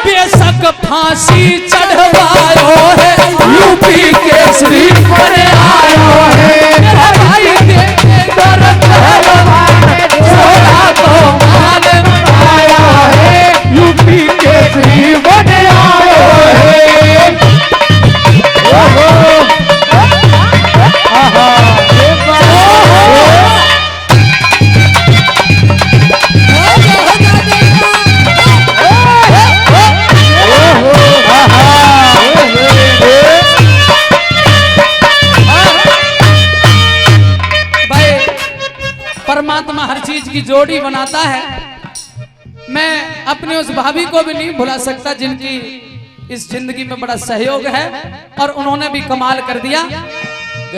बेशक फांसी चढ़वायो है, यूपी के श्री बने आयो है। मेरा भाई देवेंद्र पहलवान सिहोरा को मान बढ़ाया है, यूपी के श्री बने आयो है। परमात्मा हर चीज की जोड़ी बनाता है। मैं अपने उस भाभी को भी नहीं भुला सकता जिनकी इस जिंदगी में बड़ा सहयोग है और उन्होंने भी कमाल कर दिया।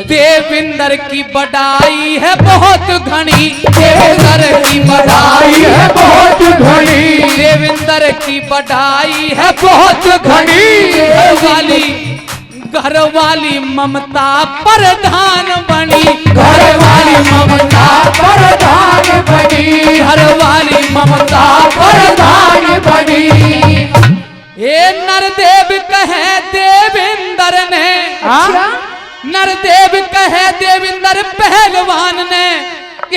देविंदर की बड़ाई है बहुत घनी, देविंदर की बड़ाई है बहुत घनी, देविंदर की बड़ाई है बहुत घनी। घर वाली ममता प्रधान बनी, घर वाली ममता प्रधान बनी, घर वाली ममता प्रधान बनी। ये नरदेव कहे देविंदर ने, नरदेव कहे देविंदर पहलवान ने,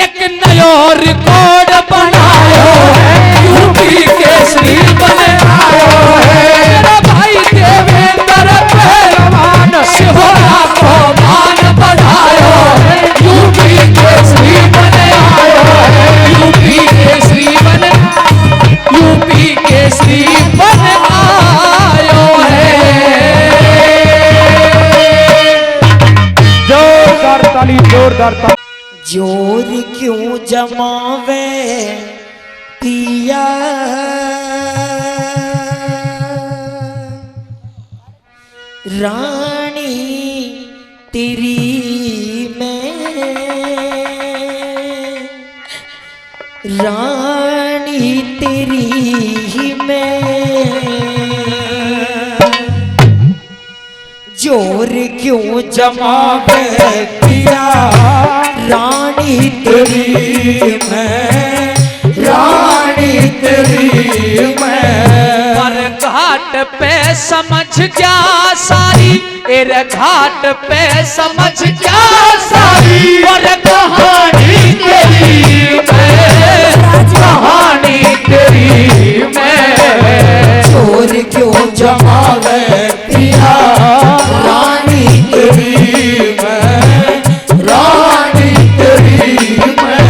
एक नयो रिकॉर्ड बनायो है, यूपी के श्री बने आयो है। मेरा भाई देवेंद्र पहलवान सिहोरा को मान बढ़ायो है, यूपी के श्री बने आयो है, यूपी के श्री बने, यूपी के श्री बने आयो है। जोरदार ताली, जोरदार ताली। जोर क्यों जमावे पिया रानी तेरी मैं, रानी तेरी ही मैं, जोर क्यों जमावे पिया, रानी तेरी मैं, रानी तेरी मैं। पर घाट पे समझ क्या सारी, एरे घाट पे समझ क्या सारी, और कहानी तेरी मैं, कहानी तेरी मैं। चोर क्यों जमावे पिया, रानी तेरी मैं, रानी तेरी मैं।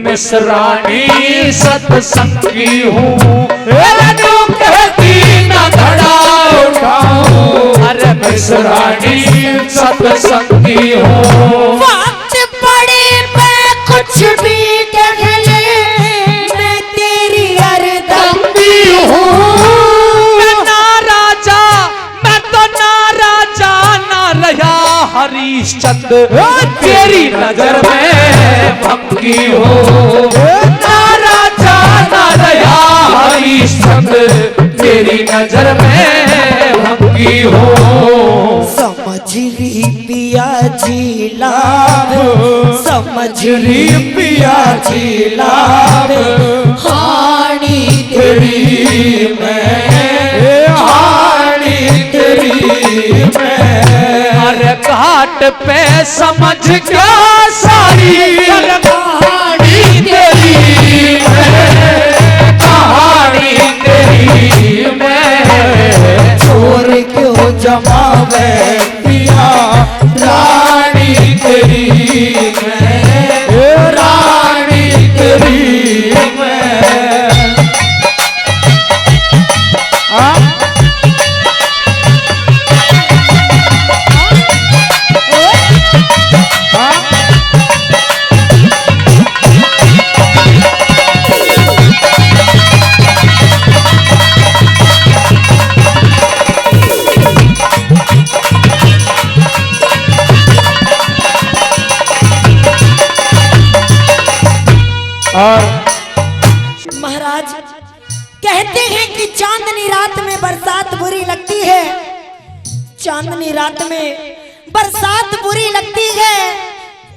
मिसरानी सत्संगी हूँ, कहती न घड़ा उठाऊं, अरे मिसरानी सत्संगी हूँ। वक्त पड़े मैं कुछ भी कह ले, मैं तेरी अर्दंगी हूँ। मैं ना राजा, मैं तो ना राजा ना रहा हरीशचंद्र, तेरी नजर में भंगी हो। ना राजा ना रहा हरीशचंद्र, तेरी नजर में भंगी हो। समझ री पिया जी लाभ, समझ री पिया जी लाभ, हानी तेरी मैं, हानी तेरी मैं। अरे घाट पे समझ क्या सारी, कहानी तेरी मैं, कहानी तेरी मैं। चोर क्यों जमावे पिया, रानी तेरी मैं, रानी तेरी मैं। महाराज कहते हैं कि चांदनी रात में बरसात बुरी लगती है, चांदनी रात में बरसात बुरी लगती है।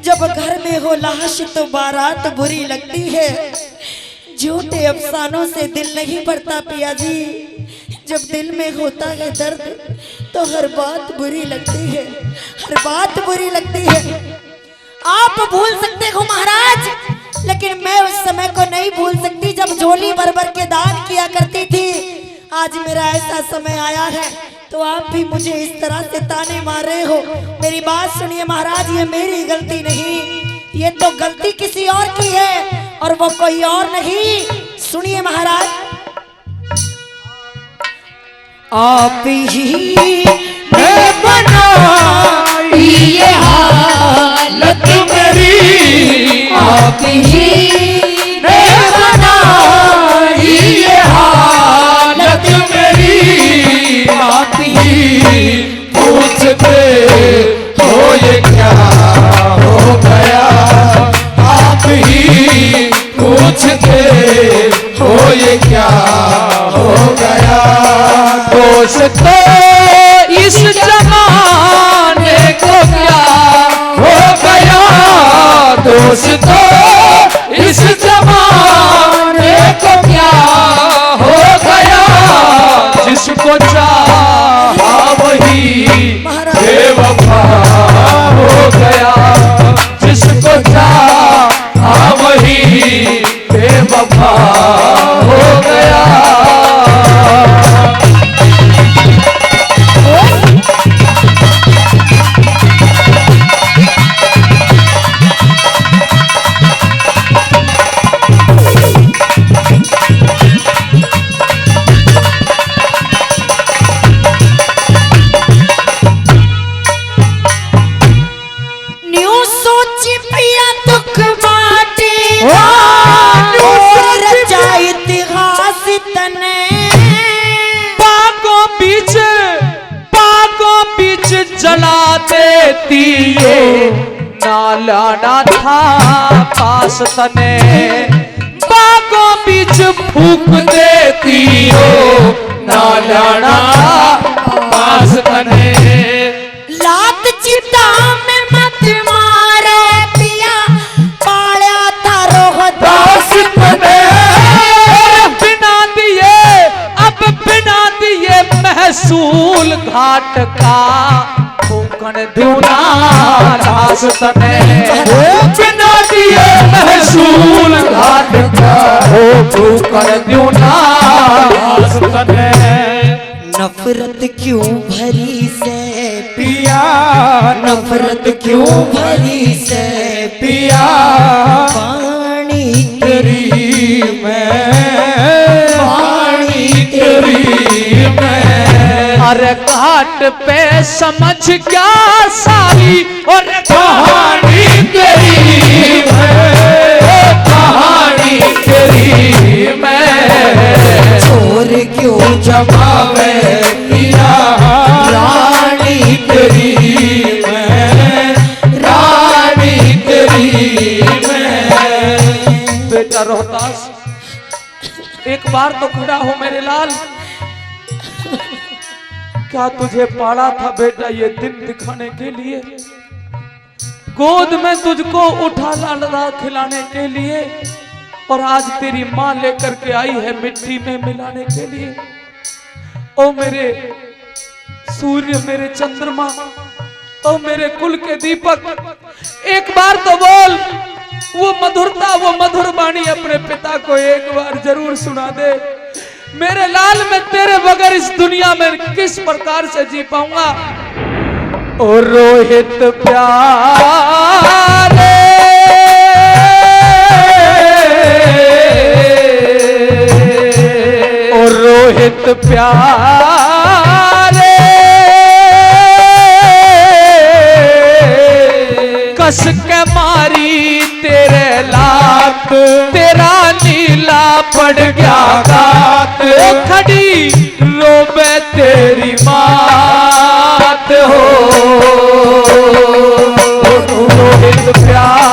जब घर में हो लाश तो बारात बुरी लगती है। झूठे अफसानों से दिल नहीं भरता पिया जी, जब दिल में होता है दर्द तो हर बात बुरी लगती है, हर बात बुरी लगती है। आप भूल सकते हो महाराज, लेकिन मैं उस समय को नहीं भूल सकती जब झोली भर भर के दान किया करती थी। आज मेरा ऐसा समय आया है तो आप भी मुझे इस तरह से ताने मार रहे हो। मेरी बात सुनिए महाराज, ये मेरी गलती नहीं, ये तो गलती किसी और की है और वो कोई और नहीं। सुनिए महाराज, आप ही ने बनाई ये हालत मेरी, आप ही ने बनाई ये हालत मेरी। आप ही पूछते हो ये क्या हो गया, आप ही पूछते हो ये क्या हो गया। दोष तो इस जमाने को क्या हो गया, दोष तो इस जमाने को क्या हो गया। जिसको चाहा वही बेवफा हो गया, जिसको चाहा वही बेवफा हो गया। देती ये ना लाना था पास तने, बागों बीच फूक देती हो ना लाना पास तने। लात चिता में मत मारे पिया, पाया था रोहतास तने। बिना दिए अब बिना दिए महसूल घाट का, फूकन दूना रास तने। बिना दिए महसूल घाट का, फूकन दूना रास तने। नफरत क्यों भरी से पिया नफरत क्यों भरी से पिया, पानी तेरी मैं पानी तेरी मैं। अरे घाट पे समझ क्या सारी और कहानी तेरी मैं, कहानी तेरी मैं। चोर क्यों जमावे पिया रानी तेरी मैं, रानी तेरी मैं। बेटा रोहतास, एक बार तो खड़ा हो मेरे लाल। क्या तुझे पाला था बेटा ये दिन दिखाने के लिए, गोद में तुझको उठा लाला खिलाने के लिए, और आज तेरी माँ लेकर के आई है मिट्टी में मिलाने के लिए। ओ मेरे सूर्य, मेरे चंद्रमा, ओ मेरे कुल के दीपक, एक बार तो बोल, वो मधुरता, वो मधुर वाणी अपने पिता को एक बार जरूर सुना दे। मेरे लाल, मैं तेरे बगैर इस दुनिया में किस प्रकार से जी पाऊंगा। ओ रोहित प्यारे, ओ रोहित प्यारे, कस के मारी तेरे लात, तेरा नीला पड़ गया गात। खड़ी रोबे तेरी मात हो, रोहित प्यारे।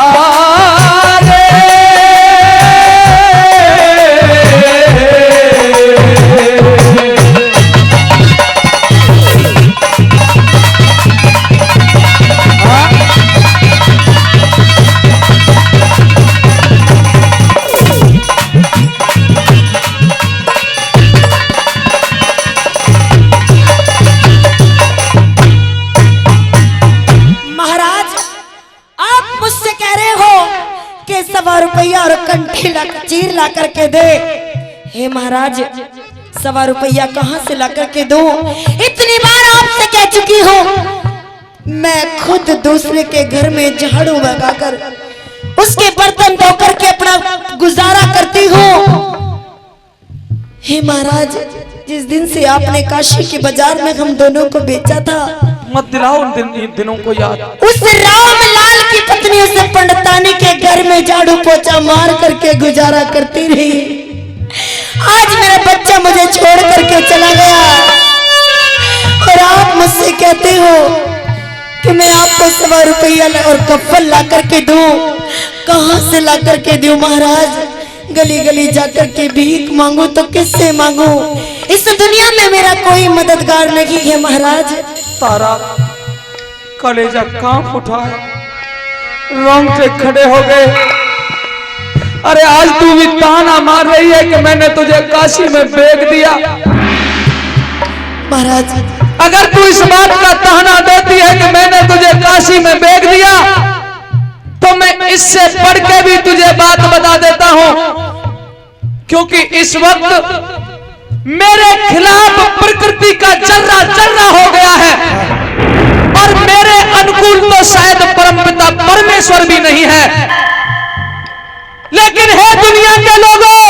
₹1 और कंठी चीर ला करके दे। हे महाराज, ₹1 कहाँ से ला करके दूं? इतनी बार आपसे कह चुकी हूँ, मैं खुद दूसरे के घर में झाड़ू लगाकर उसके बर्तन धो करके अपना गुजारा करती हूँ। हे महाराज, जिस दिन से आपने काशी के बाजार में हम दोनों को बेचा था, मत दिलाओ उन दिनों को याद। उस रामलाल की पत्नी उस पंडितानी के घर में झाड़ू पोछा मार करके गुजारा करती रही। आज मेरा बच्चा मुझे छोड़ करके चला गया और आप मुझसे कहते हो कि मैं आपको ₹1 और कफन ला करके दूं। कहां से ला करके दूं महाराज? गली गली जाकर के भीख मांगू तो किससे मांगू? इस दुनिया में मेरा कोई मददगार नहीं है महाराज। तारा कलेजा कांप उठा, रोंगटे खड़े हो गए। अरे आज तू भी ताना मार रही है कि मैंने तुझे काशी में बेच दिया। महाराज, अगर तू इस बात का ताना देती है कि मैंने तुझे काशी में बेच दिया, तो मैं इससे बढ़ के भी तुझे बात बता देता हूं, क्योंकि इस वक्त मेरे खिलाफ प्रकृति का जर्रा जर्रा हो गया है, और मेरे अनुकूल तो शायद परमपिता परमेश्वर भी नहीं है। लेकिन हे दुनिया के लोगों,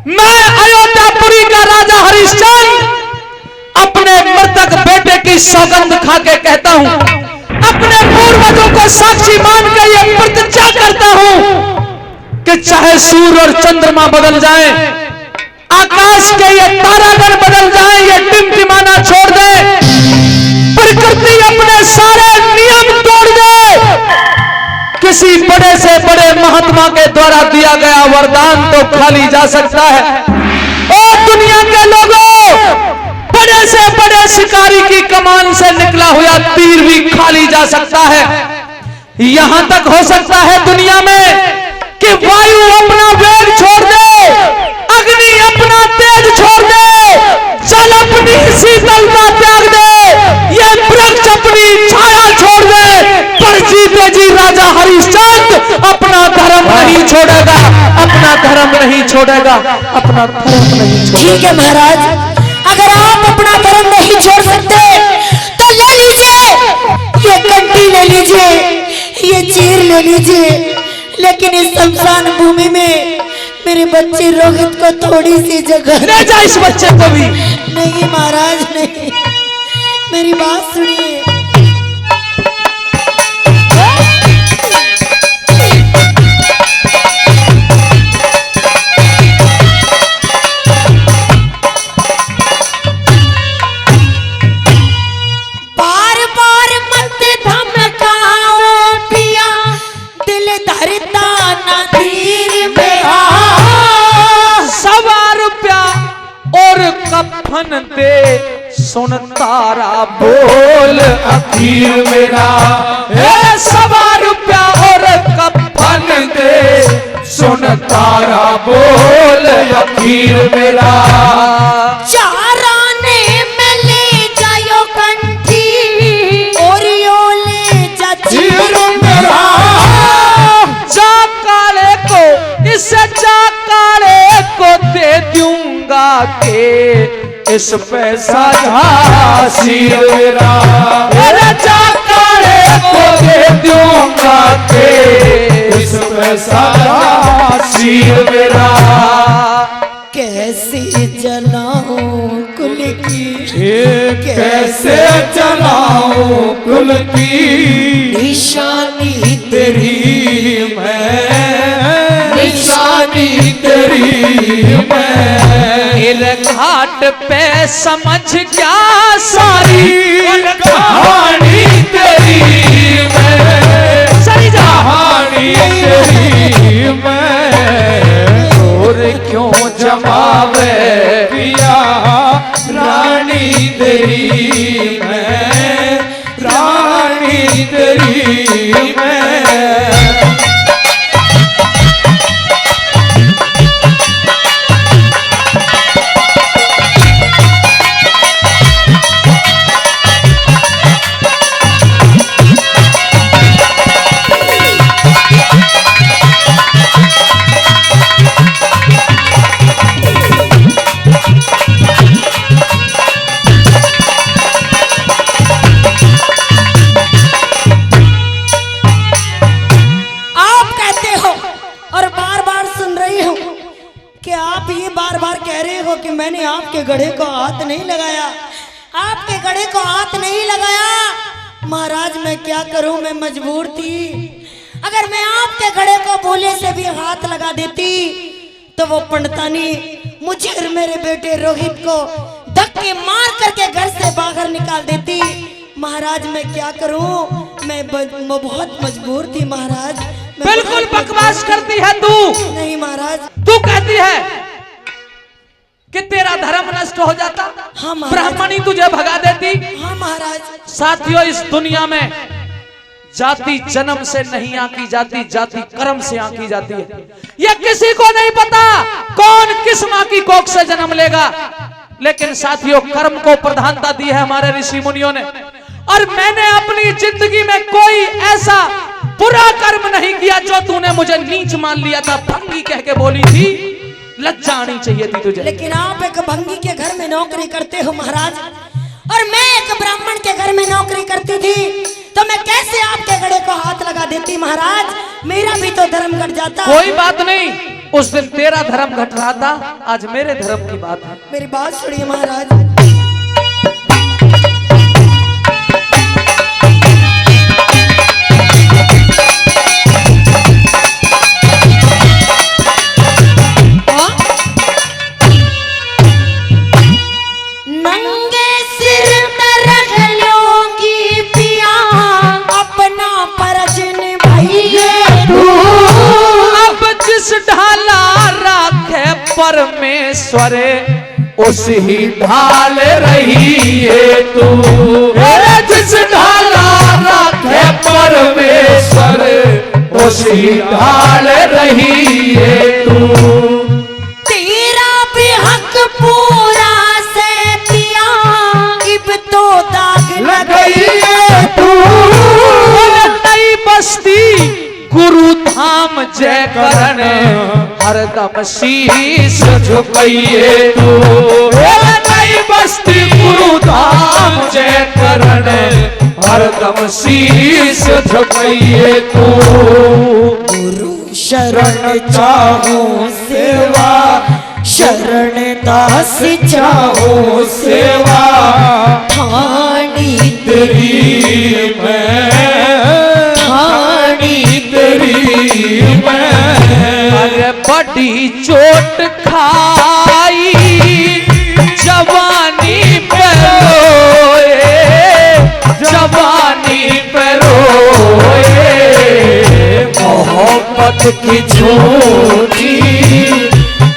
मैं अयोध्यापुरी का राजा हरिश्चंद्र अपने मृतक बेटे की सौगंध खा के कहता हूं, अपने पूर्वजों को साक्षी मान कर यह प्रतिज्ञा करता हूं कि चाहे सूर्य और चंद्रमा बदल जाएं, आकाश के ये तारागण बदल जाएं, ये टिमटिमाना छोड़ दे, प्रकृति अपने सारे के द्वारा दिया गया वरदान तो खाली जा सकता है। और दुनिया के लोगों, बड़े से बड़े शिकारी की कमान से निकला हुआ तीर भी खाली जा सकता है। यहां तक हो सकता है दुनिया में कि वायु अपना वेग छोड़ दे, अग्नि अपना तेज छोड़ दे, जल अपनी शीतलता त्याग दे, ये वृक्ष अपनी छाया छोड़ दे, पर जीते जी राजा हरिश्चंद्र अपना धर्म नहीं छोड़ेगा, अपना धर्म नहीं छोड़ेगा, अपना धर्म नहीं छोड़ेगा। ठीक है महाराज, अगर आप अपना धर्म नहीं छोड़ सकते तो ले लीजिए, ये कंटी ले लीजिए, ये चीर ले लीजिए, लेकिन इस शमशान भूमि में मेरे बच्चे रोहित को थोड़ी सी जगह ले जा इस बच्चे को भी। नहीं महाराज नहीं, मेरी बात सुनिए। बार बार मत धमकाओ पिया, दिल धरता ना धीर मेरा। 100 रुपया और कफन दे, सुन तारा बोल अखीर मेरा। 100 रुपया और कफन दे, सुन तारा बोल अखीर मेरा। चाराने में ले जायो कंठी, और यो ले जा चीर मेरा। जा काले को, इसे जा काले को दे दूंगा के इस पैसा झांसी मेरा। अरे जा काले को दे दूंगा के इस पैसा झांसी मेरा। कैसे जलाऊं कुल की, कैसे चलाऊं कुल की निशानी तेरी मैं, निशानी तेरी मैं। घाट पे समझ क्या सारी कहानी तेरी मैं, सारी कहानी तेरी मैं। और क्यों जमावे पिया रानी तेरी मैं, रानी तेरी मैं। कि मैंने आपके गढ़े को हाथ नहीं लगाया, आपके गढ़े को हाथ नहीं लगाया। महाराज मैं क्या करूं, मैं मजबूर थी। अगर मैं आपके गढ़े को बोले से भी हाथ लगा देती तो वो पंडितानी मुझे और मेरे बेटे रोहित को धक्के मार करके घर से बाहर निकाल देती। महाराज मैं क्या करूं, मैं बहुत मजबूर थी महाराज। बिल्कुल बकवास करती है तू। नहीं महाराज। तू कहती है कि तेरा धर्म नष्ट हो जाता, हाँ ब्राह्मणी तुझे भगा देती। हाँ महाराज। साथियों इस दुनिया में जाति जन्म से नहीं आंकी जाती, जाति कर्म से आंकी जाती है। यह किसी को नहीं पता कौन किस माँ की कोख से जन्म लेगा, लेकिन साथियों कर्म को प्रधानता दी है हमारे ऋषि मुनियों ने। और मैंने अपनी जिंदगी में कोई ऐसा बुरा कर्म नहीं किया जो तूने मुझे नीच मान लिया था, भंगी कह के बोली थी। लज्जा आनी चाहिए थी तुझे। लेकिन आप एक भंगी के घर में नौकरी करते हो महाराज, और मैं एक ब्राह्मण के घर में नौकरी करती थी, तो मैं कैसे आपके गड़े को हाथ लगा देती महाराज? मेरा भी तो धर्म घट जाता। कोई बात नहीं, उस दिन तेरा धर्म घट रहा था, आज मेरे धर्म की बात है। मेरी बात सुनिए महाराज। परमेश्वर उसी ढाल रही है तू। जिस ढाला रखे परमेश्वर उसी ढाल रही है तू। तेरा भी हक पूरा से दिया, इब तो दाग लग गई है तू। नई बस्ती गुरु धाम जय करण हरदम शीश झुकाइए तू। नई बस्ती गुरु धाम जय करण हरदम शीश झुकाइए तू। गुरु शरण चाहो सेवा, शरण दास चाहो सेवा, ठानी तेरी मैं ठानी तेरी मैं। अरे बड़ी चोट खाई जवानी पे रोए, जवानी पे रोए। मोहब्बत की झूठी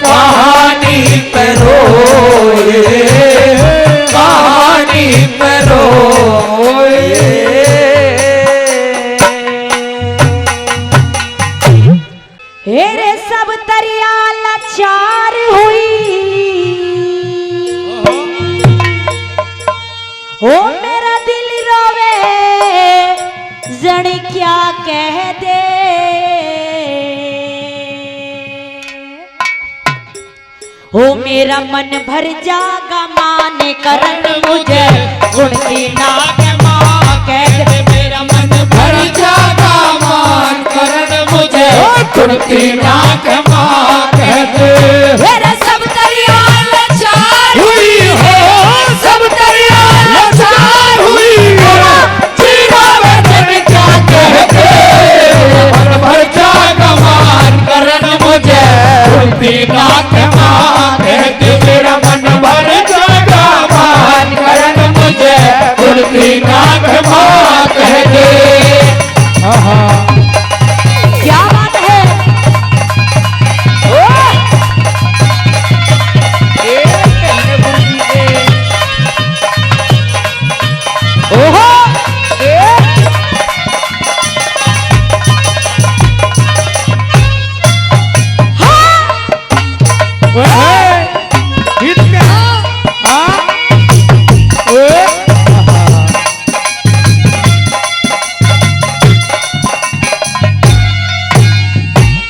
कहानी पे रोए, कहानी पे रोए। हेरे सब तरिया लाचार हुई, ओ मेरा दिल रोवे जन क्या कह दे। ओ मेरा मन भर जागा मान करन मुझे उनकी नाक माँ कह दे। मेरा मन भर जागा मान करन मुझे उनकी नाक माँ कह दे। मेरा सब दरिया लाचार हुई हो सब दरिया लाचार हुई हो, जीवा वतन क्या कह दे। मन भर जागा मान करन मुझे उनकी नाक माँ कह दे। मेरा मन भर जागा मान करन मुझे उनकी नाक माँ कह दे। क्या बात है। ओहो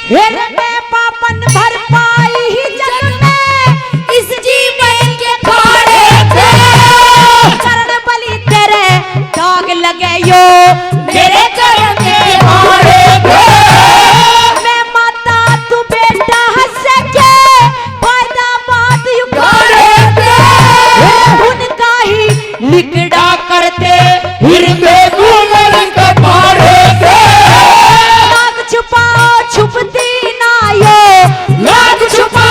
हेरे में पापन भर पाई ही जग में, इस जीवन के खाड़े थे चरण बलि तेरे दाग लगे यो मेरे चरण के मारे थे। मैं माता तू बेटा हंस के फायदा बात युगाड़े थे, उनका ही लिकड़ा करते हृदय गुलर कपाड़े थे। नाक छुपा छुपती ना यो, नाक छुपा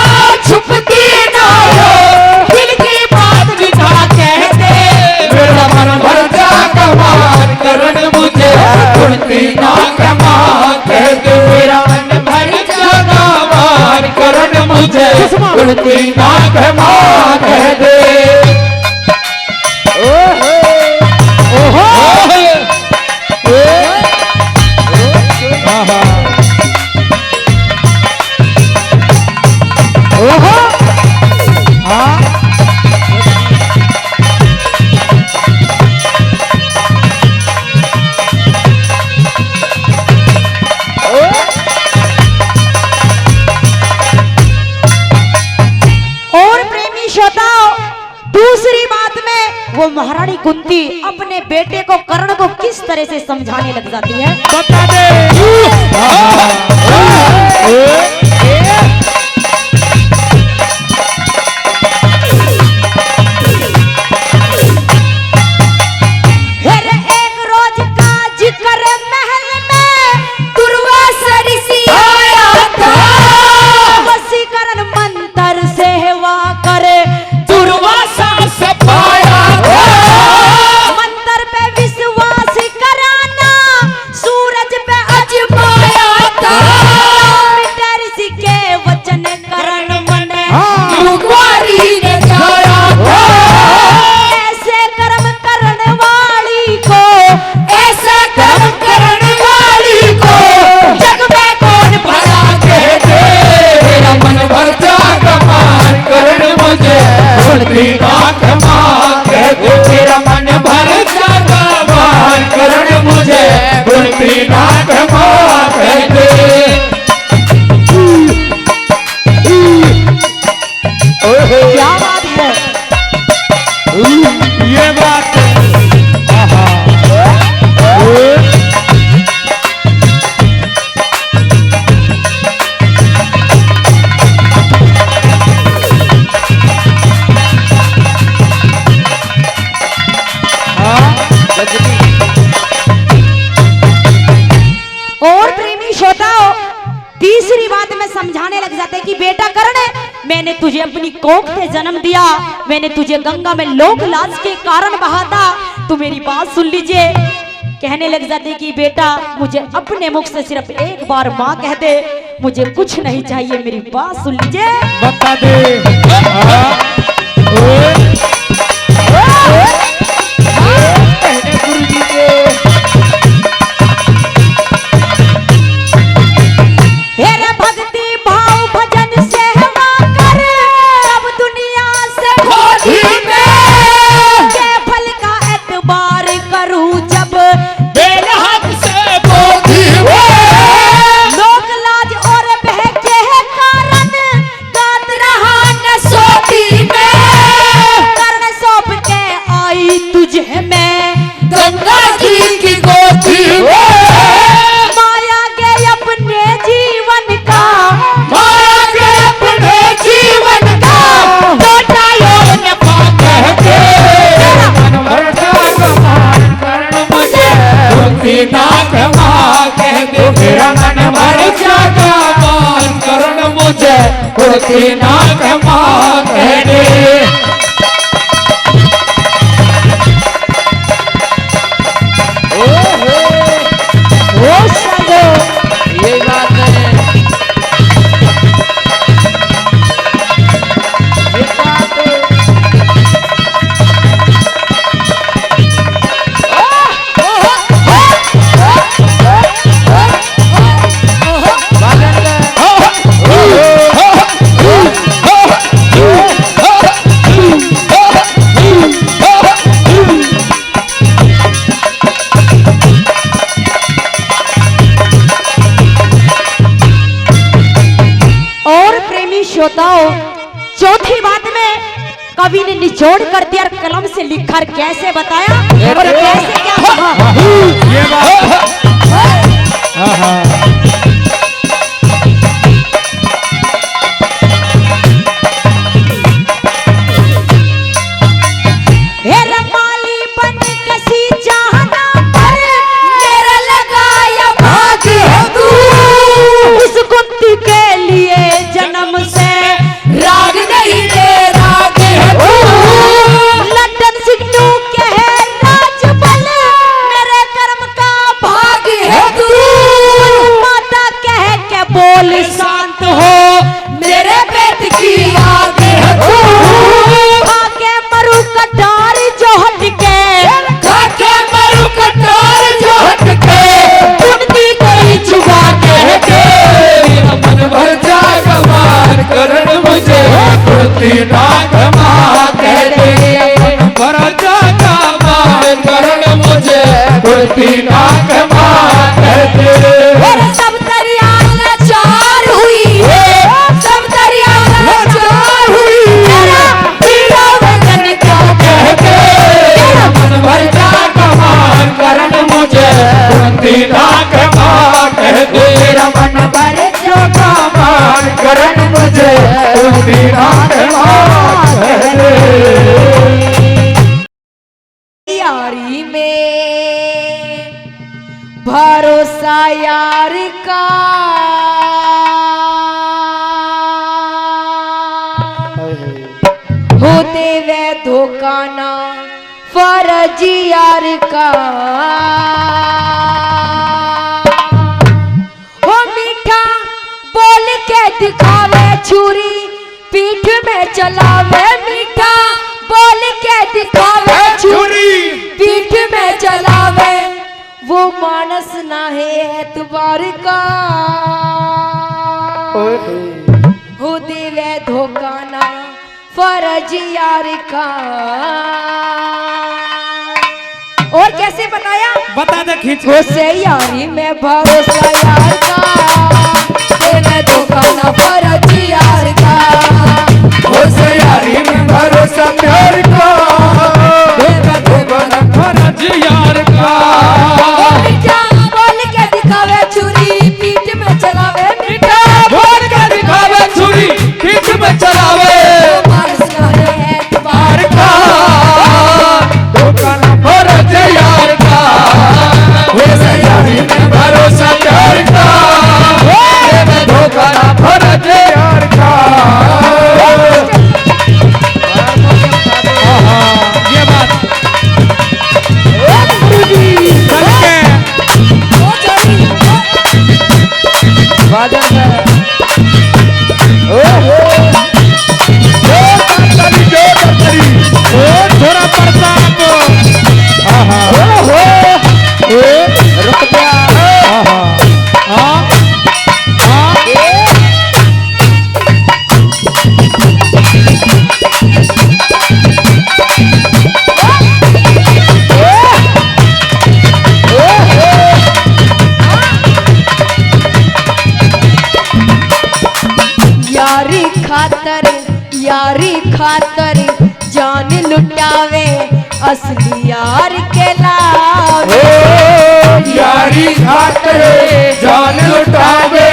छुपती ना हो, दिल की बात जिठा कह दे। मेरा मन भर जागा मान करन मुझे उनकी नाक माँ कह दे। मेरा मन भर जागा मान करन मुझे उनकी नाक माँ कह दे। ओहो ओहो ओहो और प्रेमी श्रोताओं, दूसरी बात में वो महारानी कुंती अपने बेटे को कर्ण को किस तरह से समझाने लग जाती है। बता दे। फिर एक रोज का जिक्र महल में दुर्वासा ऋषि आया था, वशीकरण मंत्र सेवा करे दुर्वासा से पाया था। मंत्र पे विश्वास कराना सूरज पे अजमाया था। मिटा ऋषि के वचन ये बात है। आहा। और प्रेमी श्रोताओ, तीसरी बात में समझाने लग जाते कि बेटा कर्ण, मैंने तुझे अपनी कोख में जन्म दिया, मैंने तुझे गंगा में लोक लाज के कारण बहाता, तू मेरी बात सुन लीजिए। कहने लग जाते कि बेटा मुझे अपने मुख से सिर्फ एक बार माँ कह दे, मुझे कुछ नहीं चाहिए, मेरी बात सुन लीजिए। बता दे। गुरु जी के हेरे भक्ति भाव भजन सेवा कर, अब दुनिया से खोजी मैं, के फल का एतबार करूं जब बेलहक से बोधी लोक लाज और बह के कारण गात रहा न सोती में, कर्ण सौंप के आई तुझे मैं गंगा जी की गोदी माया के अपने जीवन का, माया के अपने जीवन का छोटा योग न कह के मन भरता कमान करण मुझे बुद्धि ना कमा कह दे मेरा मन भरता कमान करण मुझे बुद्धि ना कमा कह दे। ये बात है। और प्रेमी श्रोताओं, चौथी बात में कवि ने निचोड़ कर दिया और कलम से लिखकर कैसे बताया और कैसे क्या कहा। ये बात हे रमाली बन कसी जाना पर मेरा लगाया भाग है तू, इस कुंती के लिए जन्म से राग नहीं दे राग है तू लंदन सिग्नू के है राजबल, मेरे कर्म का भाग है तू, माता कह के बोल शांत हो, मेरे पेट की आग है तू आके मरु कटार जो हटके, खाके मरु कटार जो हटके कुंती कोई चुबा कह के मेरा मन भर जा कमान करण मुझे बुद्धि ना कमा कह दे मन भर जा कमान करण मुझे बुद्धि ना कमा कह दे। और सब दरिया लाचार हुई है, सब दरिया लाचार हुई मेरा पीड़ा वतन क्या कह के मेरा मन भर जा कमान करण मुझे बुद्धि ना कमा कह दे मेरा मन भर जा कमान करण मुझे बुद्धि ना कमा कह दे। यारी में भरोसा यार का, होते वे धोखा ना फर्ज यार का, हो मीठा बोल के दिखावे छुरी पीठ में चलावे, मीठा बोल के दिखावे छुरी पीठ में चलावे, वो मानस ना है एतबार का, हो देवे धोखा ना फर्ज यार का। और कैसे बताया? बता दे खींच से यारी में भरोसा यार का, देवे धोखा ना फर्ज यार का, यारी में भरोसा प्यार का असली यार के लावे। यारी खातिर जान लुटावे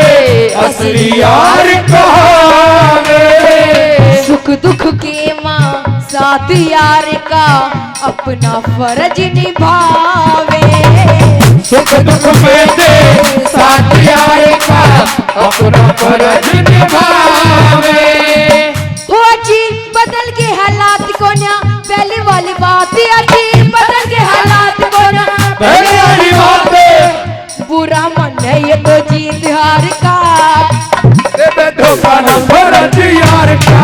असली यार कहावे। सुख दुख के माँ साथ यार का अपना फर्ज निभावे। सुख दुख में दे साथ यार का अपना फर्ज निभावे। हो जी बदल के हालात को ना पहले वाली बात जी बदल के हालात को ना पहले वाली बात। बुरा मन है ये तो जीत हार का। दे धोखा न फर्ज यार का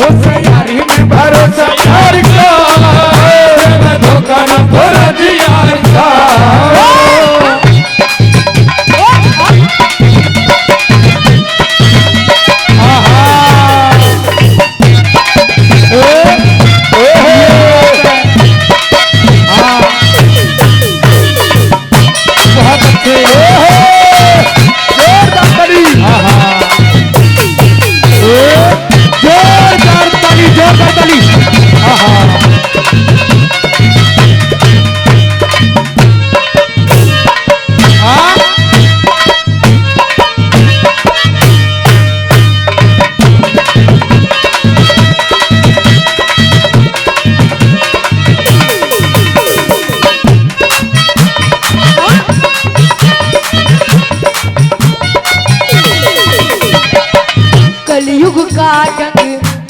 उस यारी में भरोसा यार का। दे धोखा न फर्ज यार का।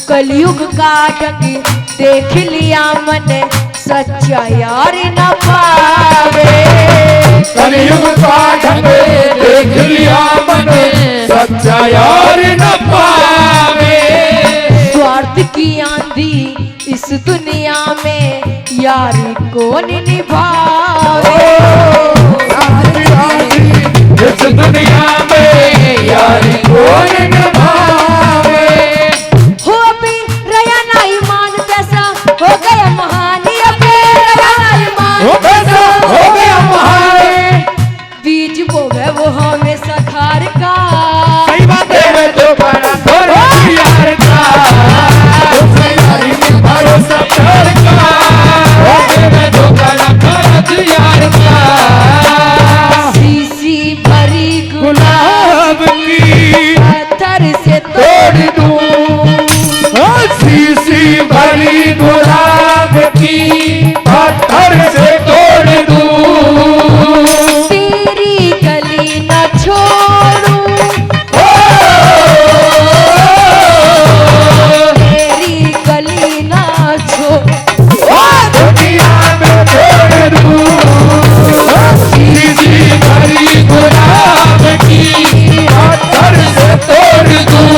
कलयुग का ढंग देख लिया मन सच्चा यार न पावे। कलयुग का ढंग देख लिया मन सच्चा यार न पावे। स्वार्थ की आंधी इस दुनिया में यारी कौन निभावे। इस दुनिया में यारी कौन निभावे। हो अभी रया ना ईमान पैसा हो गया महान। अभी रया ना ईमान हो पैसा हो गया महान। बीज बोवे वो हमेशा खार का। सही बात है जो बड़ा थोड़ा यार का उस यारी में भरोसा यार का। मैं जो बड़ा थोड़ा यार का। शीशी भरी गुलाब की पत्थर से तोड़ दूं। शीशी भरी गुलाब की पत्थर से तोड़ दूं। तेरी गली न छोड़ूं। तेरी गली न छोड़ूं। दुनिया में छोड़ दूं। शीशी भरी गुलाब की पत्थर से तोड़ दूं।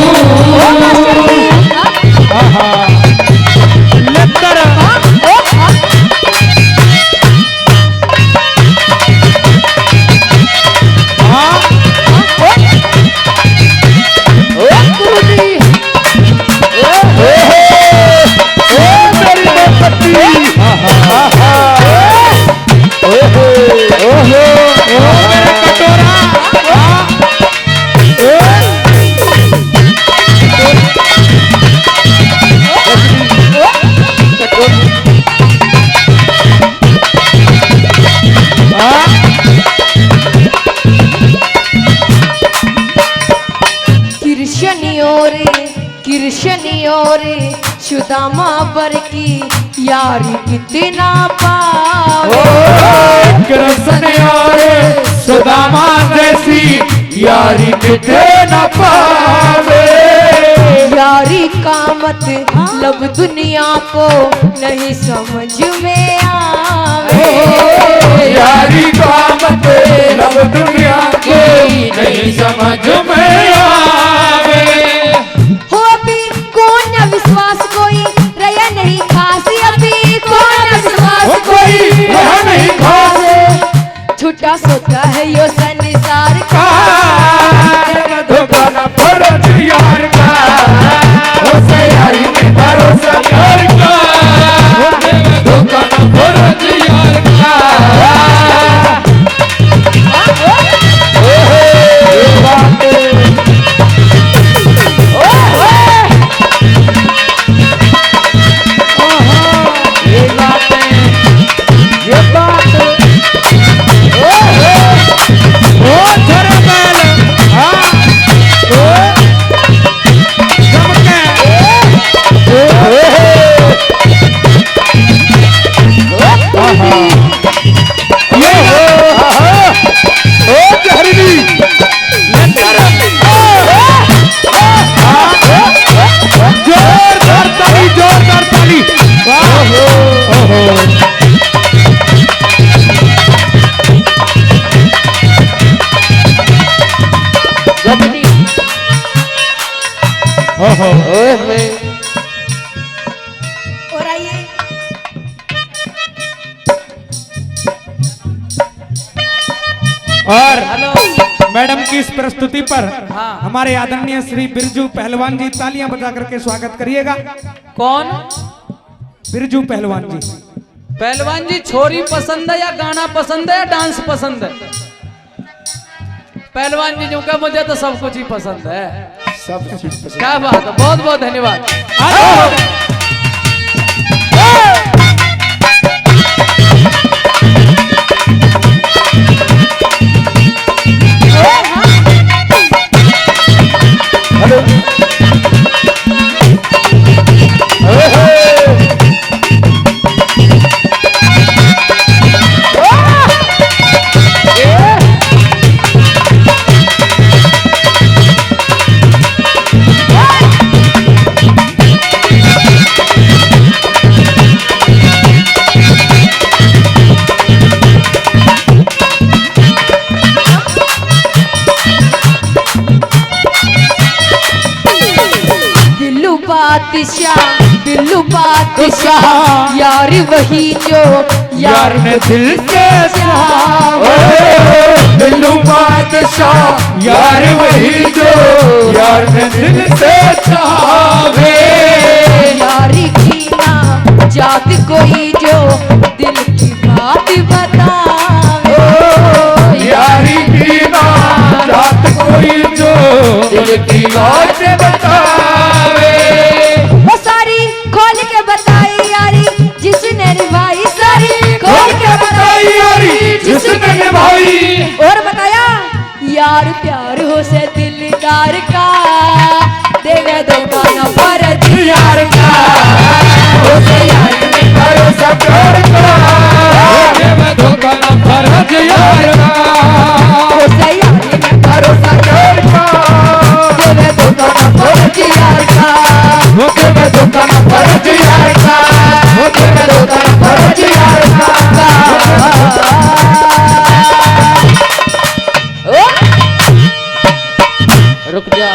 कृष्णियों रे सुदामा बर की यारी कितना पावे। कृष्ण और सुदामा जैसी यारी कितने न पावे। यारी का मतलब दुनिया को नहीं समझ में आवे। यारी का मतलब दुनिया को नहीं समझ में आवे। हो अभी कौन न विश्वास कोई रया नहीं खास। अभी कौन न विश्वास कोई रहा नहीं खास। छुट्टा सोता है यो संसार का। धोखा न फर्ज यार का उस यारी में भरोसा यार का। धोखा न फर्ज यार का। ये बात और हेलो मैडम की इस प्रस्तुति पर हाँ। हमारे आदरणीय श्री बिरजू पहलवान जी तालियां बजा करके स्वागत करिएगा। कौन? बिरजू पहलवान जी। पहलवान जी, छोरी पसंद है या गाना पसंद है या डांस पसंद है? पहलवान जी, जो का मुझे तो सब कुछ ही पसंद है। सब चीज पसंद। क्या बात है, बहुत बहुत धन्यवाद। दिल्लू बादशाह यार वही जो यार ने दिल से दिल्लू बादशाह यार वही जो यार ने दिल से चाहे। यारी की ना जात कोई जो दिल की बात बतावे। यारी की ना जात कोई जो दिल की बात बतावे। वो सारी खोल के बताई यारी जिसने निभाई, सारी खोल के बताई यारी जिसने निभाई। और बताया यार प्यार हो से दिलदार का देवे दो गाना फर्ज यार का उसे यार में भरोसा प्यार का देवे दो गाना फर्ज यार का उसे यार में भरोसा प्यार का देवे दो गाना फर्ज यार का देवे दो गाना फर्ज यार का देवे दो गाना फर्ज यार का। रुक जा।